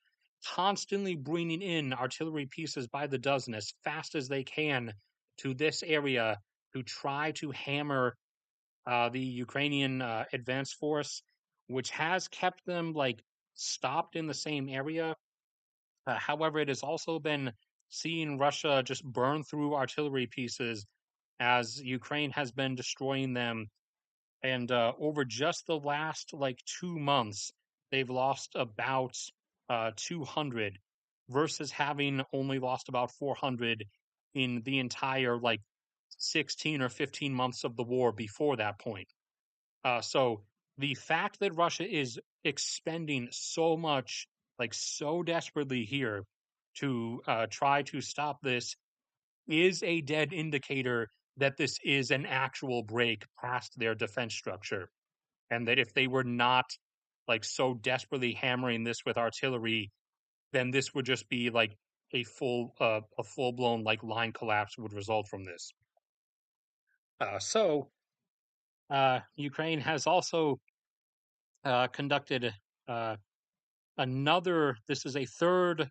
constantly bringing in artillery pieces by the dozen as fast as they can to this area to try to hammer the Ukrainian advance force, which has kept them like stopped in the same area. However, it has also been seeing Russia just burn through artillery pieces as Ukraine has been destroying them. And over just the last like 2 months, they've lost about 200 versus having only lost about 400 in the entire like 16 or 15 months of the war before that point. So the fact that Russia is expending so much, like so desperately here to try to stop this is a dead indicator that this is an actual break past their defense structure. And that if they were not like so desperately hammering this with artillery, then this would just be like a full blown like line collapse would result from this. Ukraine has also conducted uh, another. This is a third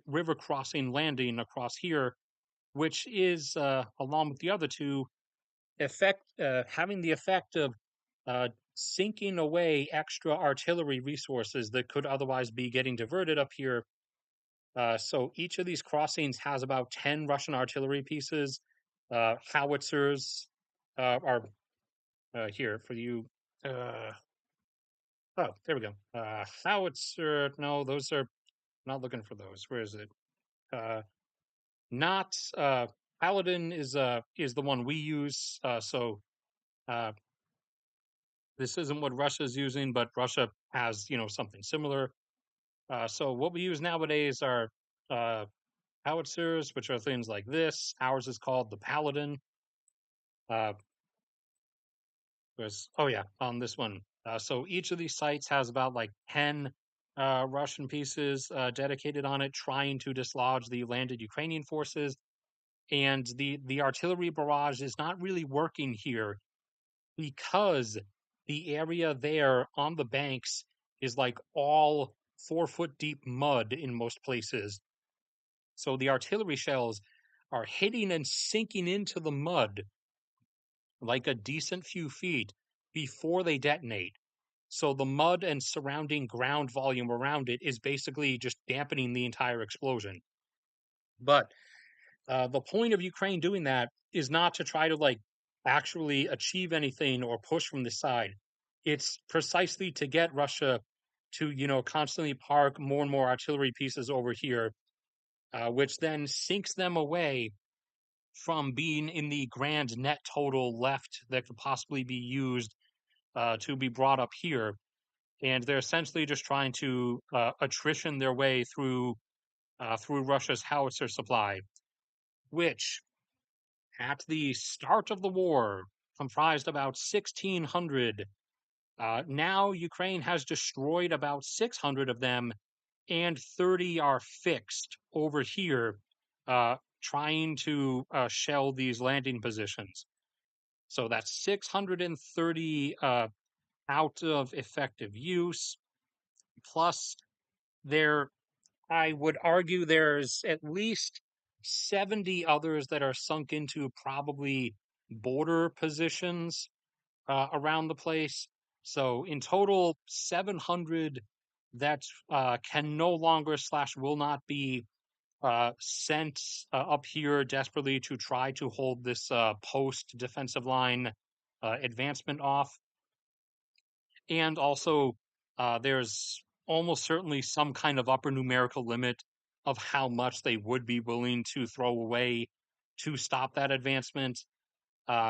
river crossing landing across here, which is along with the other two, having the effect of uh, sinking away extra artillery resources that could otherwise be getting diverted up here. So each of these crossings has about 10 Russian artillery pieces. Howitzers are here for you. Uh, oh, there we go. Howitzer, no, those are not looking for those. Where is it? Uh, not Paladin is the one we use. Uh, this isn't what Russia's using, but Russia has something similar. So what we use nowadays are uh, howitzers, which are things like this. Ours is called the Paladin. Uh, oh yeah, on this one. So each of these sites has about like 10 Russian pieces dedicated on it, trying to dislodge the landed Ukrainian forces. And the artillery barrage is not really working here because the area there on the banks is like all 4 foot deep mud in most places. So the artillery shells are hitting and sinking into the mud like a decent few feet before they detonate. So the mud and surrounding ground volume around it is basically just dampening the entire explosion. But the point of Ukraine doing that is not to try to like actually achieve anything or push from the side. It's precisely to get Russia to constantly park more and more artillery pieces over here, which then sinks them away from being in the grand net total left that could possibly be used to be brought up here. And they're essentially just trying to attrition their way through Russia's howitzer supply, which at the start of the war comprised about 1,600. Now Ukraine has destroyed about 600 of them, and 30 are fixed over here, trying to shell these landing positions. So that's 630 out of effective use, plus they're I would argue there's at least 70 others that are sunk into probably border positions around the place. So in total, 700 that can no longer slash will not be sent up here desperately to try to hold this post defensive line advancement off. And also, there's almost certainly some kind of upper numerical limit of how much they would be willing to throw away to stop that advancement,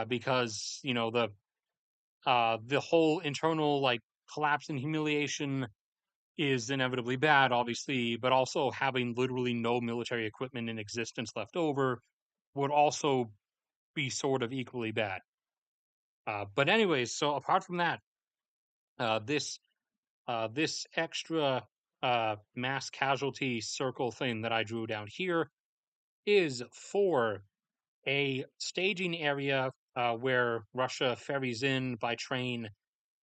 because the whole internal like collapse and humiliation is inevitably bad, obviously, but also having literally no military equipment in existence left over would also be sort of equally bad. But anyways, so apart from that, this this extra mass casualty circle thing that I drew down here is for a staging area where Russia ferries in by train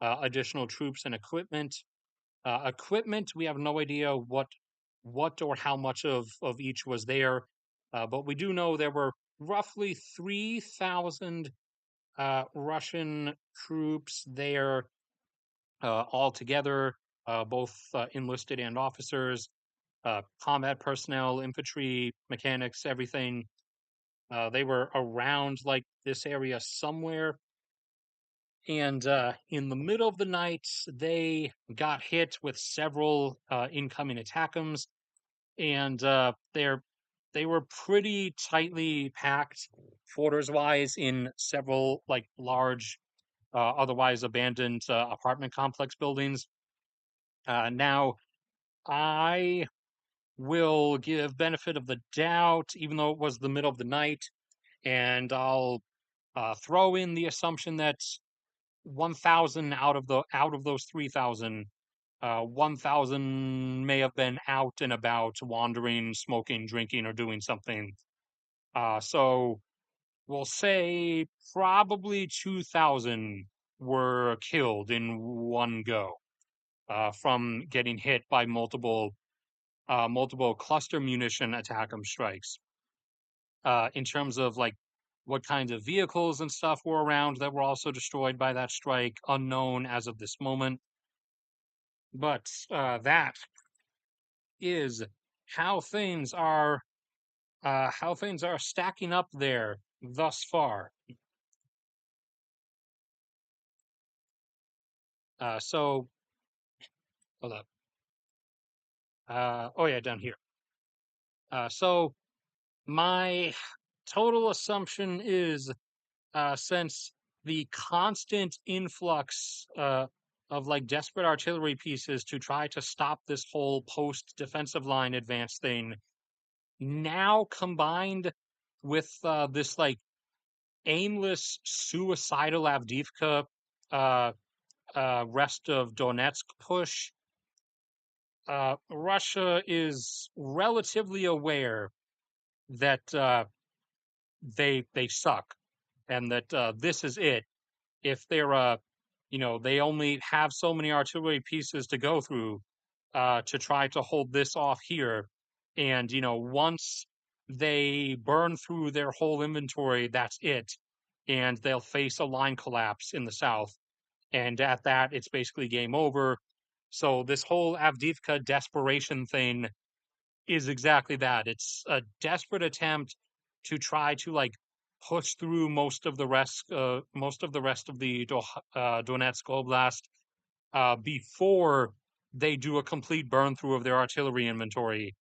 additional troops and equipment. Equipment, we have no idea what or how much of each was there, but we do know there were roughly 3,000 Russian troops there altogether, both enlisted and officers, combat personnel, infantry, mechanics, everything. They were around like this area somewhere. And in the middle of the night, they got hit with several incoming ATACMS, and they were pretty tightly packed, quarters wise, in several like large, otherwise abandoned apartment complex buildings. Now, I will give benefit of the doubt, even though it was the middle of the night, and I'll throw in the assumption that 1,000 out of those 3,000, 1,000 may have been out and about, wandering, smoking, drinking, or doing something. So we'll say probably 2,000 were killed in one go from getting hit by multiple cluster munition ATACMS strikes. In terms of like what kinds of vehicles and stuff were around that were also destroyed by that strike, unknown as of this moment. But that is how things are stacking up there thus far. So hold up. Oh yeah, down here. So my total assumption is, since the constant influx of like desperate artillery pieces to try to stop this whole post defensive line advance thing, now combined with this like aimless suicidal Avdiivka uh, rest of Donetsk push, Russia is relatively aware that they suck, and that this is it. If they're they only have so many artillery pieces to go through to try to hold this off here, and once they burn through their whole inventory, that's it, and they'll face a line collapse in the south, and at that it's basically game over. So this whole Avdiivka desperation thing is exactly that. It's a desperate attempt to try to like push through most of the rest of the Donetsk Oblast before they do a complete burn through of their artillery inventory,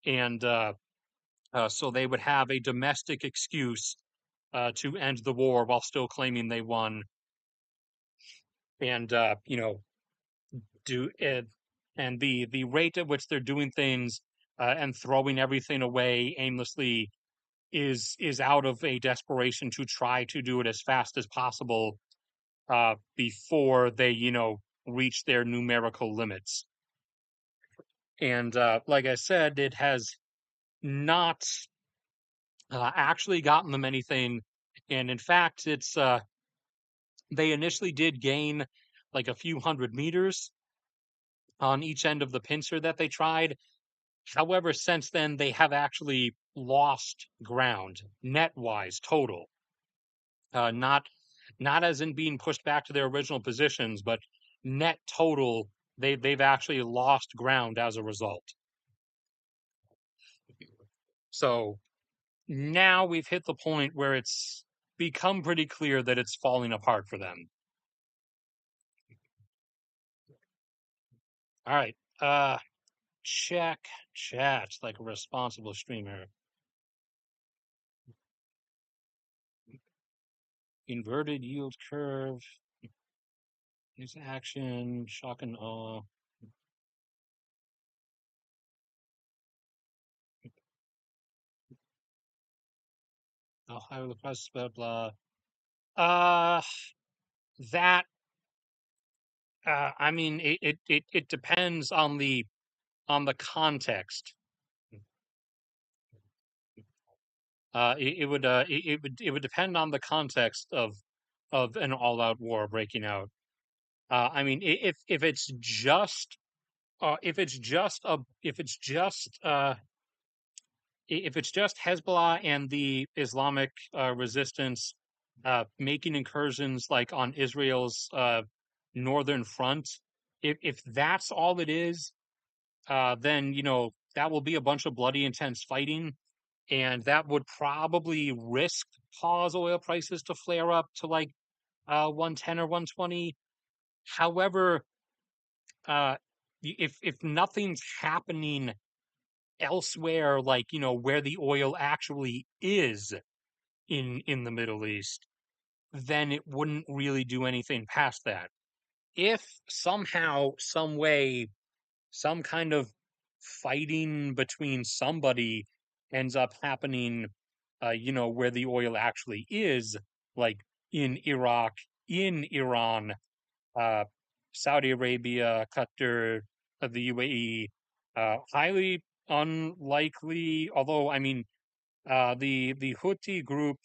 and so they would have a domestic excuse to end the war while still claiming they won, and do it. And the rate at which they're doing things and throwing everything away aimlessly is out of a desperation to try to do it as fast as possible before they reach their numerical limits. And like I said, it has not actually gotten them anything. And in fact, it's they initially did gain like a few hundred meters on each end of the pincer that they tried, However, since then they have actually lost ground net wise total, not as in being pushed back to their original positions, but net total they've actually lost ground as a result. So now we've hit the point where it's become pretty clear that it's falling apart for them. All right. Check chat like a responsible streamer. Inverted yield curve. Is action, shock and awe. How high will the price, blah blah. Uh that I mean it depends on the context. It would depend on the context of an all-out war breaking out. I mean, if it's just if it's just Hezbollah and the Islamic resistance making incursions like on Israel's northern front, if that's all it is, then that will be a bunch of bloody intense fighting, and that would probably risk cause oil prices to flare up to like 110 or 120. However, if nothing's happening elsewhere, like where the oil actually is in the Middle East, then it wouldn't really do anything past that. If somehow, some way, some kind of fighting between somebody ends up happening, where the oil actually is, like in Iraq, in Iran, uh, Saudi Arabia, Qatar, the UAE, highly unlikely. Although, I mean, the Houthi group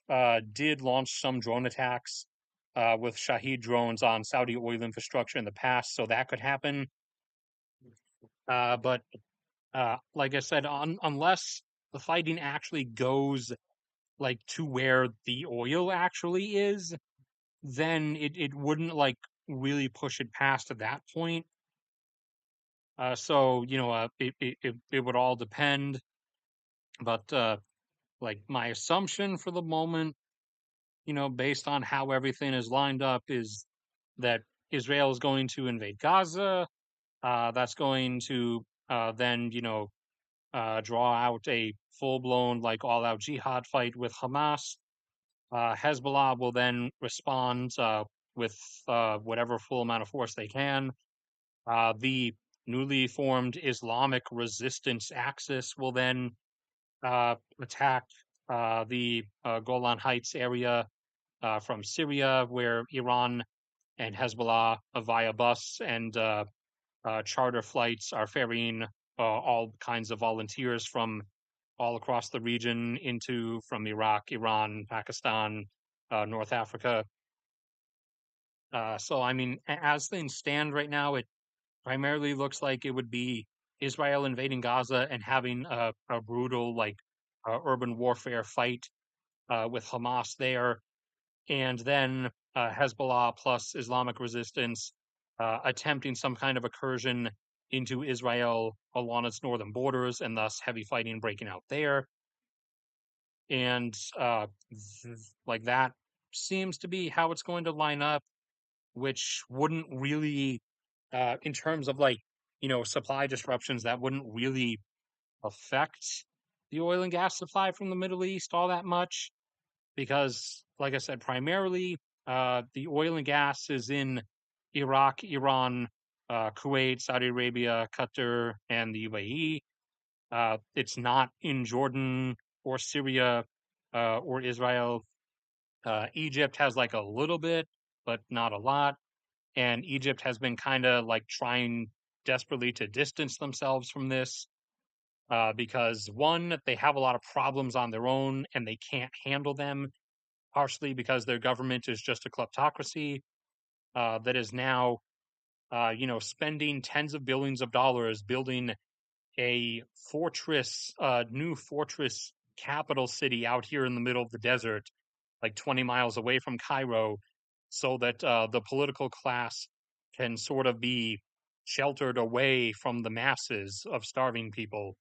did launch some drone attacks with Shahed drones on Saudi oil infrastructure in the past, so that could happen. But like I said, unless the fighting actually goes like to where the oil actually is, then it wouldn't like really push it past to that point. So it would all depend. But like my assumption for the moment, based on how everything is lined up, is that Israel is going to invade Gaza. That's going to then draw out a full blown like all out jihad fight with Hamas. Hezbollah will then respond with whatever full amount of force they can. The newly formed Islamic resistance axis will then attack the Golan Heights area from Syria, where Iran and Hezbollah via bus and charter flights are ferrying all kinds of volunteers from all across the region from Iraq, Iran, Pakistan, North Africa. So, I mean, as things stand right now, it primarily looks like it would be Israel invading Gaza and having a brutal, like, urban warfare fight with Hamas there, and then Hezbollah plus Islamic resistance attempting some kind of incursion into Israel along its northern borders, and thus heavy fighting breaking out there. And like that seems to be how it's going to line up, which wouldn't really, in terms of like, supply disruptions, that wouldn't really affect the oil and gas supply from the Middle East all that much because, like I said, primarily the oil and gas is in Iraq, Iran, Kuwait, Saudi Arabia, Qatar, and the UAE. It's not in Jordan or Syria or Israel. Egypt has like a little bit, but not a lot. And Egypt has been kind of like trying desperately to distance themselves from this because one, they have a lot of problems on their own and they can't handle them, partially because their government is just a kleptocracy that is now, spending tens of billions of dollars building a fortress, new fortress capital city out here in the middle of the desert, like 20 miles away from Cairo, so that the political class can sort of be sheltered away from the masses of starving people.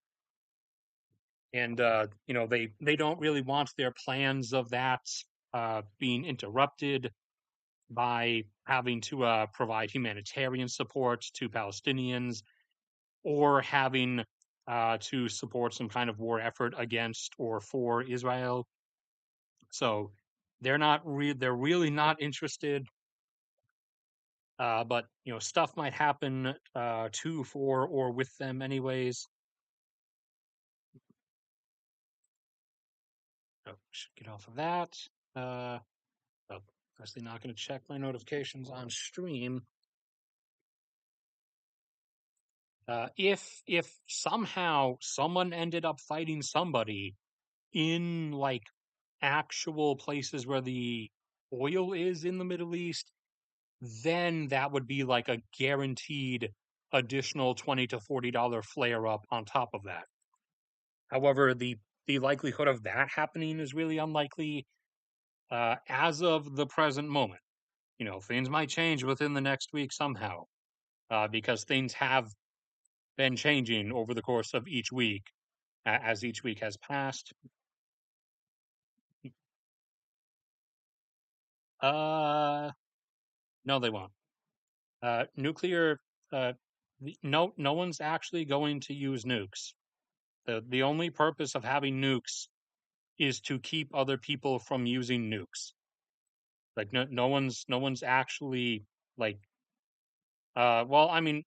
And they don't really want their plans of that being interrupted by having to provide humanitarian support to Palestinians or having to support some kind of war effort against or for Israel. So they're really not interested. But stuff might happen to, for, or with them anyways. So should get off of that. Uh, oh, Obviously not going to check my notifications on stream. If somehow someone ended up fighting somebody in like actual places where the oil is in the Middle East, then that would be like a guaranteed additional $20 to $40 flare up on top of that. However, the likelihood of that happening is really unlikely as of the present moment. Things might change within the next week somehow because things have been changing over the course of each week as each week has passed. Uh, no, they won't. Nuclear. Uh, no one's actually going to use nukes. The only purpose of having nukes is to keep other people from using nukes. Like no one's actually like well, I mean,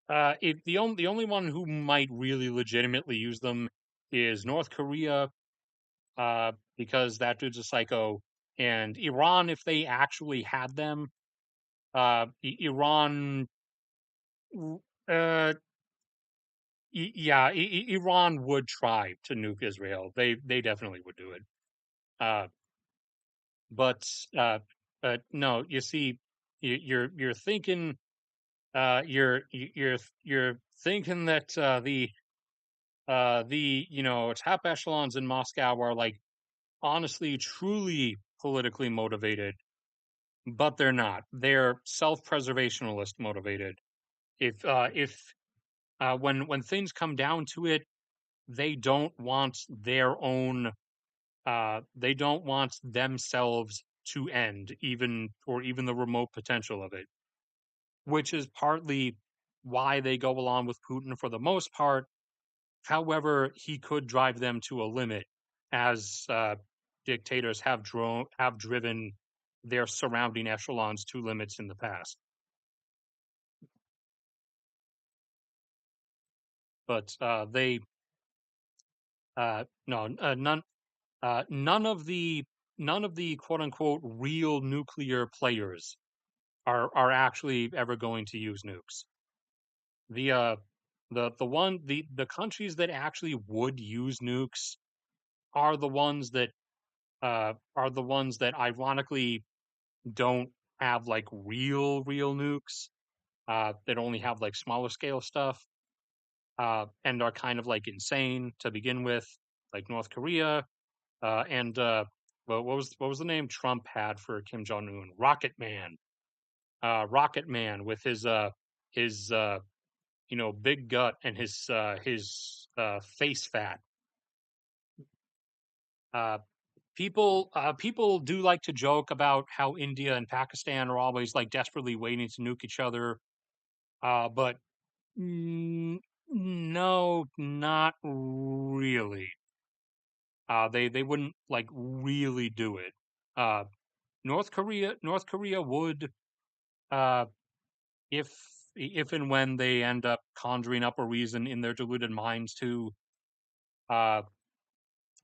the only one who might really legitimately use them is North Korea, because that dude's a psycho, and Iran if they actually had them. Iran, uh, yeah, Iran would try to nuke Israel. They definitely would do it. Uh, but uh, no, you see, you're thinking you're thinking that the top echelons in Moscow are like honestly truly politically motivated, but they're not. They're self-preservationalist motivated. If when things come down to it, they don't want their own they don't want themselves to end even the remote potential of it, which is partly why they go along with Putin for the most part. However, he could drive them to a limit, as dictators have driven their surrounding echelons to limits in the past. But they no none of the quote unquote real nuclear players are actually ever going to use nukes. The the countries that actually would use nukes are the ones that ironically don't have like real nukes that only have like smaller scale stuff and are kind of like insane to begin with, like North Korea and well, what was the name Trump had for Kim Jong Un? Rocket Man with his big gut and his face fat. Uh, people do like to joke about how India and Pakistan are always like desperately waiting to nuke each other, but no, not really. They wouldn't like really do it. Uh, North Korea would, uh, if and when they end up conjuring up a reason in their deluded minds to, uh,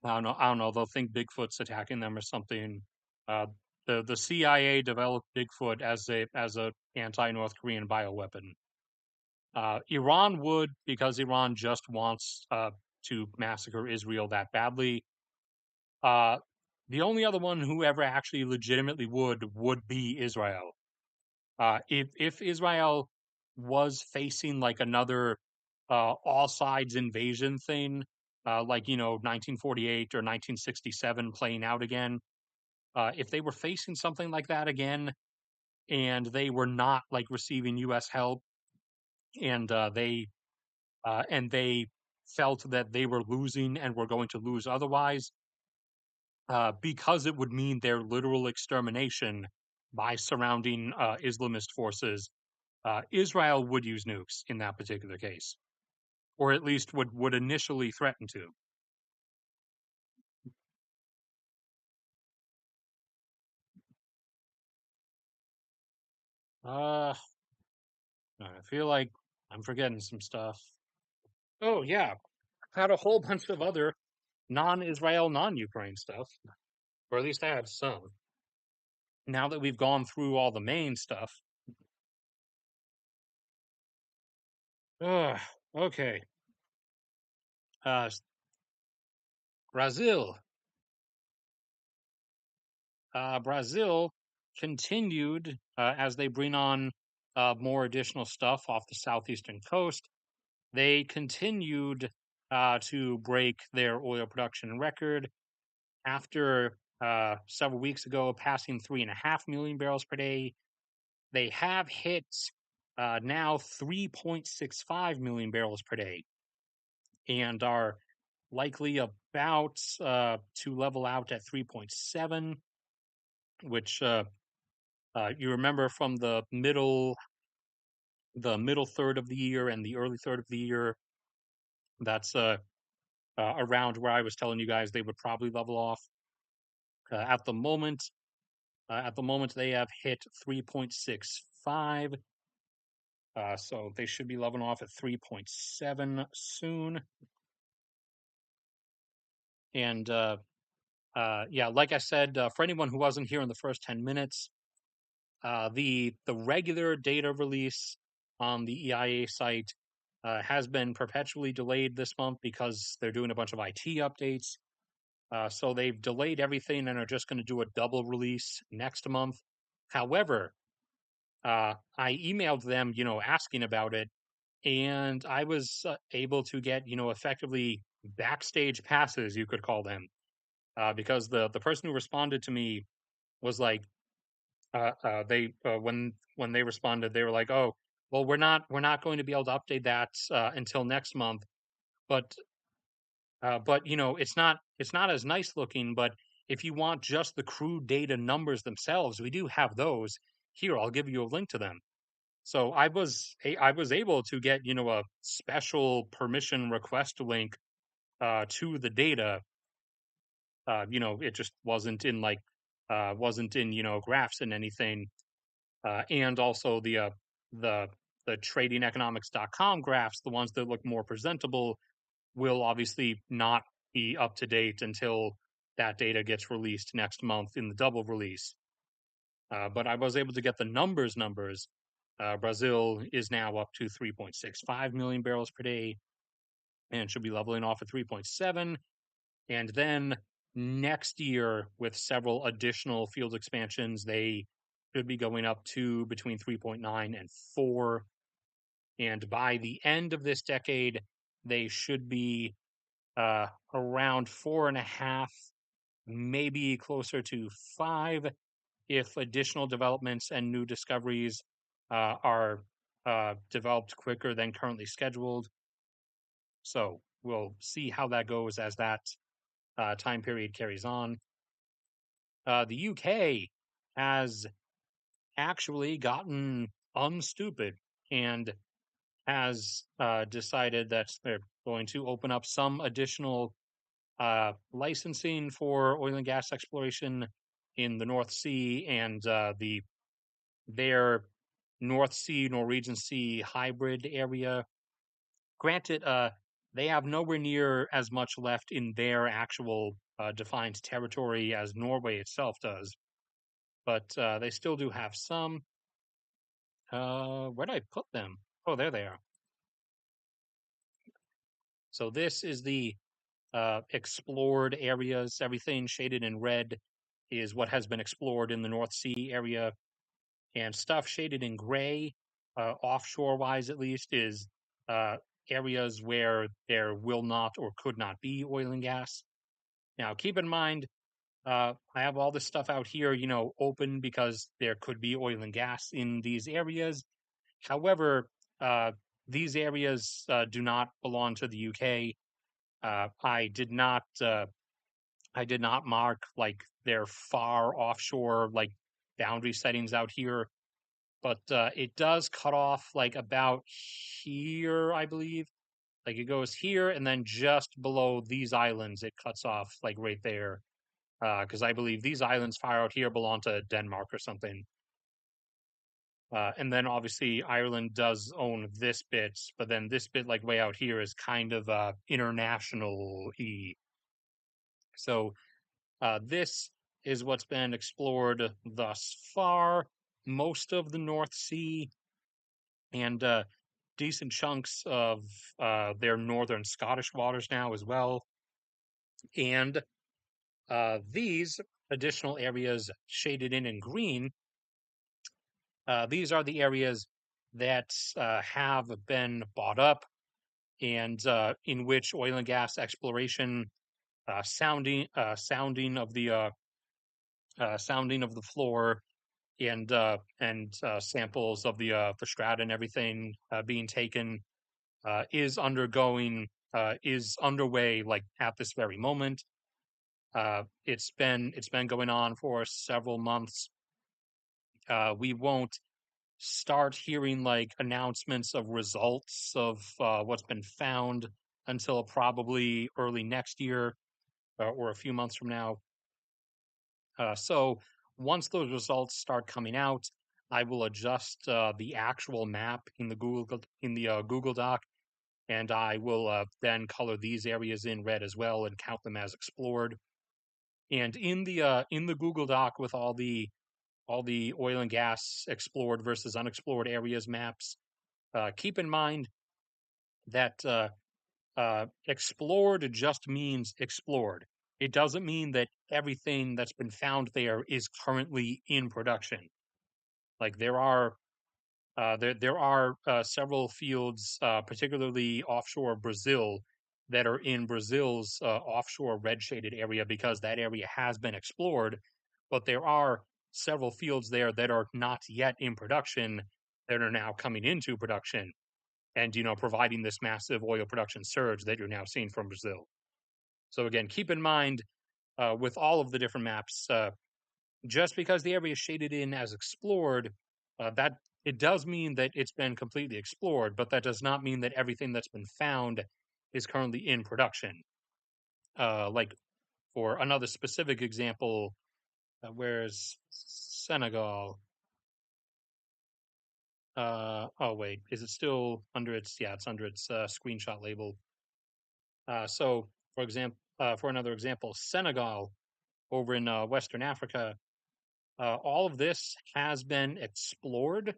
I don't know. They'll think Bigfoot's attacking them or something. Uh, the CIA developed Bigfoot as a anti North Korean bioweapon. Iran would, because Iran just wants to massacre Israel that badly. Uh, the only other one who ever actually legitimately would be Israel. If Israel was facing like another all sides invasion thing, like 1948 or 1967 playing out again. If they were facing something like that again, and they were not like receiving U.S. help, and they felt that they were losing and were going to lose otherwise, because it would mean their literal extermination by surrounding Islamist forces. Israel would use nukes in that particular case, or at least would initially threaten to. Uh, I feel like I'm forgetting some stuff. Oh yeah, had a whole bunch of other non-Israel, non-Ukraine stuff, or at least I had some. Now that we've gone through all the main stuff, okay. Uh, Brazil, Brazil continued as they bring on more additional stuff off the southeastern coast. They continued to break their oil production record after several weeks ago passing 3.5 million barrels per day. They have hit now 3.65 million barrels per day and are likely about to level out at 3.7, which you remember from the middle third of the year and the early third of the year. That's around where I was telling you guys they would probably level off. At the moment, they have hit 3.65. So they should be leveling off at 3.7 soon. And yeah, like I said, for anyone who wasn't here in the first 10 minutes, the regular data release on the EIA site has been perpetually delayed this month because they're doing a bunch of IT updates. So they've delayed everything and are just going to do a double release next month. However, I emailed them, asking about it, and I was able to get, effectively backstage passes, you could call them, because the person who responded to me was like, they when they responded, they were like, "Oh, well, we're not going to be able to update that until next month." But it's not as nice looking. But if you want just the crude data numbers themselves, we do have those. Here, I'll give you a link to them. So I was able to get a special permission request link to the data. It just wasn't in graphs and anything, and also the the tradingeconomics.com graphs, the ones that look more presentable, will obviously not be up to date until that data gets released next month in the double release. But I was able to get the numbers. Brazil is now up to 3.65 million barrels per day and should be leveling off at 3.7. And then next year, with several additional field expansions, they should be going up to between 3.9 and 4. And by the end of this decade, they should be around 4.5, maybe closer to 5, if additional developments and new discoveries are developed quicker than currently scheduled. So we'll see how that goes as that time period carries on. The UK has actually gotten unstupid and has decided that they're going to open up some additional licensing for oil and gas exploration in the North Sea and their North Sea, Norwegian Sea hybrid area. Granted, they have nowhere near as much left in their actual defined territory as Norway itself does, but they still do have some. Where did I put them? Oh, there they are. So this is the explored areas. Everything shaded in red is what has been explored in the North Sea area, and stuff shaded in gray, offshore wise at least, is areas where there will not or could not be oil and gas. Now, keep in mind, I have all this stuff out here, open because there could be oil and gas in these areas. However, uh, these areas do not belong to the UK. I did not mark like their far offshore like boundary settings out here, but it does cut off like about here, I believe. Like it goes here, and then just below these islands, it cuts off like right there. Because I believe these islands far out here belong to Denmark or something. And then obviously Ireland does own this bit, but then this bit like way out here is kind of international e. So this is what's been explored thus far. Most of the North Sea and decent chunks of their northern Scottish waters now as well. And these additional areas shaded in green, these are the areas that have been bought up and in which oil and gas exploration, sounding of the floor, and samples of the strata and everything being taken is underway like at this very moment. It's been going on for several months. We won't start hearing like announcements of results of what's been found until probably early next year or a few months from now. So once those results start coming out, I will adjust the actual map in the Google Doc, and I will then color these areas in red as well and count them as explored. And in the Google Doc with all the oil and gas explored versus unexplored areas maps, keep in mind that explored just means explored. It doesn't mean that everything that's been found there is currently in production. Like there are several fields, particularly offshore Brazil, that are in Brazil's offshore red shaded area because that area has been explored. But there are several fields there that are not yet in production that are now coming into production and providing this massive oil production surge that you're now seeing from Brazil. So again, keep in mind with all of the different maps, just because the area is shaded in as explored, that it does mean that it's been completely explored, but that does not mean that everything that's been found is currently in production. Like for another specific example, where's Senegal? Oh wait, is it still under its? Yeah, it's under its screenshot label. So, for another example, Senegal over in Western Africa, all of this has been explored.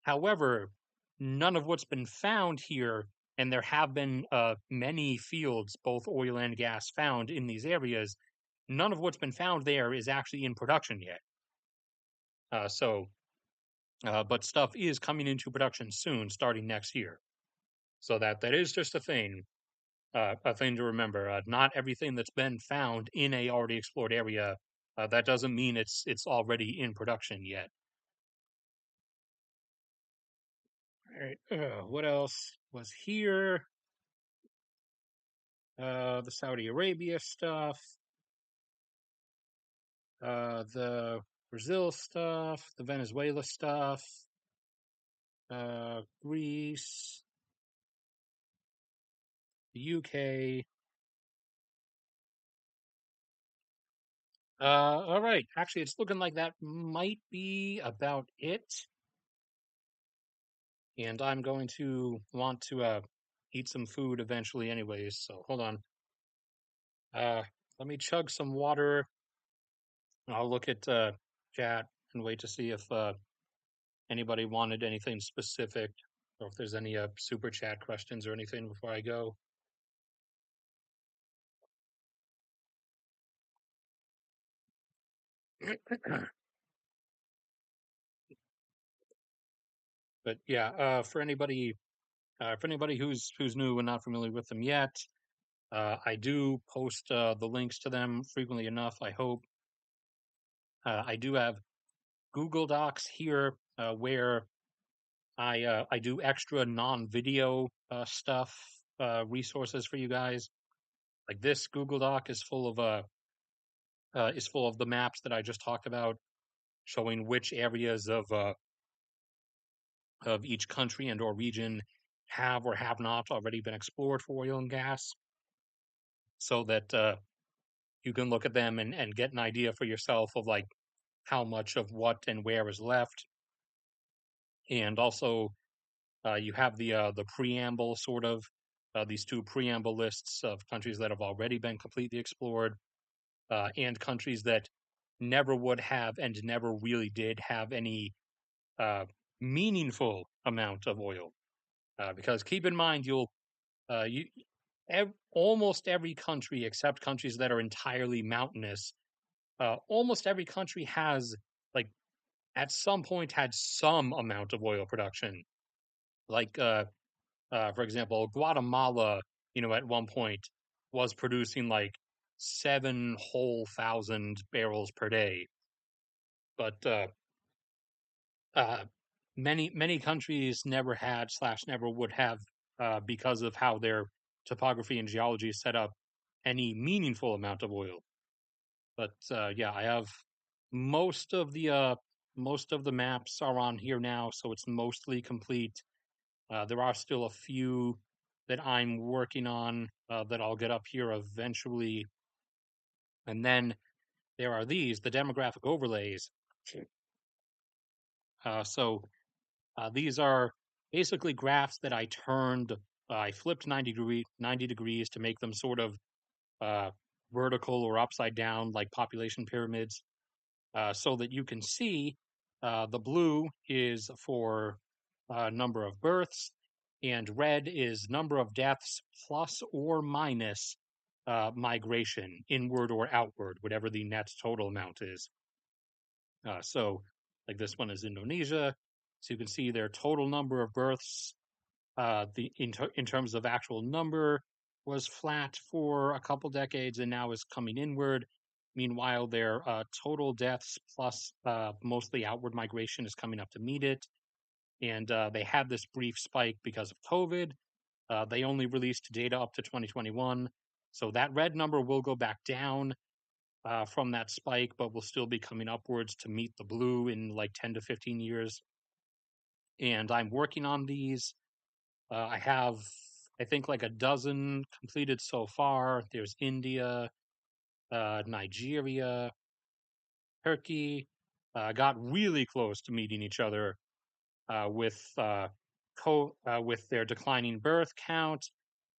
However, none of what's been found here, and there have been many fields, both oil and gas, found in these areas. None of what's been found there is actually in production yet. But stuff is coming into production soon, starting next year. So that is just a thing to remember. Not everything that's been found in a already explored area, that doesn't mean it's already in production yet. All right. What else was here? The Saudi Arabia stuff, the Brazil stuff, the Venezuela stuff, Greece, the UK. All right. Actually, it's looking like that might be about it. And I'm going to want to eat some food eventually, anyways. So hold on. Uh, Let me chug some water. I'll look at chat and wait to see if anybody wanted anything specific or if there's any super chat questions or anything before I go. But yeah, for anybody For anybody who's new and not familiar with them yet, I do post the links to them frequently enough, I hope. I do have Google Docs here where I do extra non-video stuff, resources for you guys. Like this Google Doc is full of the maps that I just talked about, showing which areas of each country and or region have or have not already been explored for oil and gas, so that you can look at them and get an idea for yourself of like how much of what and where is left. And also, you have the preamble sort of these two preamble lists of countries that have already been completely explored, and countries that never would have and never really did have any uh, meaningful amount of oil. Because keep in mind, you almost every country except countries that are entirely mountainous, almost every country has like at some point had some amount of oil production. Like for example, Guatemala, at one point was producing like 7 whole thousand barrels per day, but uh, many countries never had slash never would have, because of how their topography and geology is set up, any meaningful amount of oil. But yeah, I have most of the uh, most of the maps are on here now, so it's mostly complete. There are still a few that I'm working on that I'll get up here eventually, and then there are the demographic overlays. These are basically graphs that I turned, I flipped 90 degrees to make them sort of uh, vertical or upside down, like population pyramids, so that you can see the blue is for number of births, and red is number of deaths plus or minus migration, inward or outward, whatever the net total amount is. So, like this one is Indonesia. So you can see their total number of births, in terms of actual number, was flat for a couple decades and now is coming inward. Meanwhile, their total deaths plus mostly outward migration is coming up to meet it. And they had this brief spike because of COVID. They only released data up to 2021. So that red number will go back down from that spike, but will still be coming upwards to meet the blue in like 10 to 15 years. And I'm working on these. I have, I think, like a dozen completed so far. There's India, Nigeria, Turkey. Got really close to meeting each other with their declining birth count,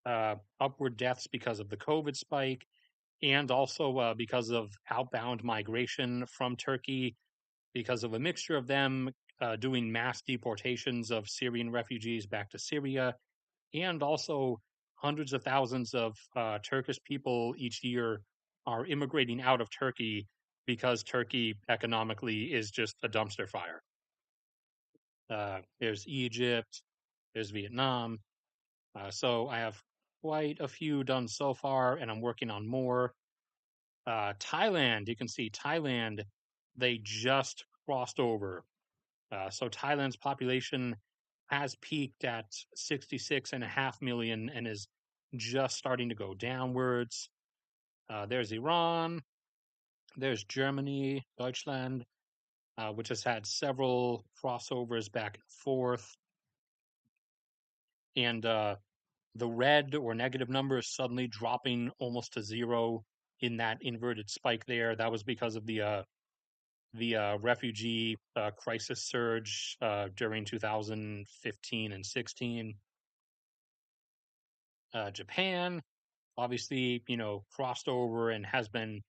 upward deaths because of the COVID spike, and also because of outbound migration from Turkey, because of a mixture of them doing mass deportations of Syrian refugees back to Syria, and also hundreds of thousands of Turkish people each year are immigrating out of Turkey because Turkey economically is just a dumpster fire. There's Egypt, there's Vietnam. So I have quite a few done so far, and I'm working on more. Thailand, you can see Thailand, they just crossed over. So Thailand's population has peaked at 66.5 million and is just starting to go downwards. There's Iran, there's Germany, Deutschland, which has had several crossovers back and forth. And the red or negative number is suddenly dropping almost to zero in that inverted spike there. That was because of the refugee crisis surge during 2015 and 16. Japan, obviously, crossed over and has been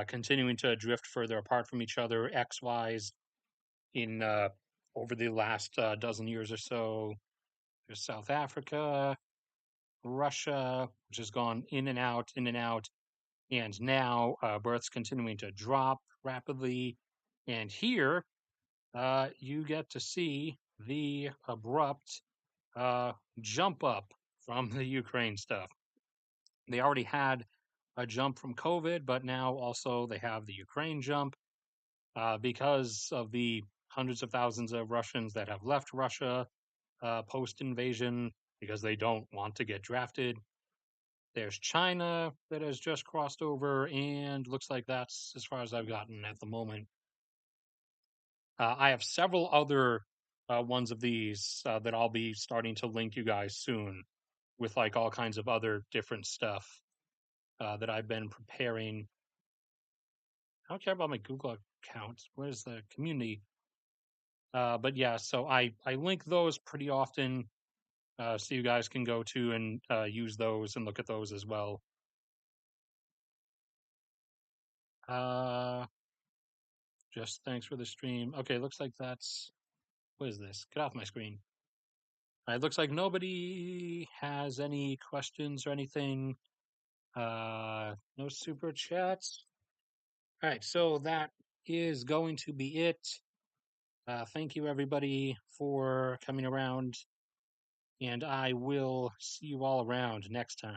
continuing to drift further apart from each other, X-wise, in over the last dozen years or so. There's South Africa, Russia, which has gone in and out, and now births continuing to drop rapidly. And here, you get to see the abrupt jump up from the Ukraine stuff. They already had a jump from COVID, but now also they have the Ukraine jump because of the hundreds of thousands of Russians that have left Russia post invasion because they don't want to get drafted. There's China that has just crossed over, and looks like that's as far as I've gotten at the moment. I have several other ones of these that I'll be starting to link you guys soon with like all kinds of other different stuff that I've been preparing. I don't care about my Google account. Where's the community? But yeah, so I link those pretty often, so you guys can go to and use those and look at those as well. Uh, just thanks for the stream. Okay, looks like that's what is this? Get off my screen. It looks like nobody has any questions or anything. No super chats. All right, so that is going to be it. Thank you everybody for coming around, and I will see you all around next time.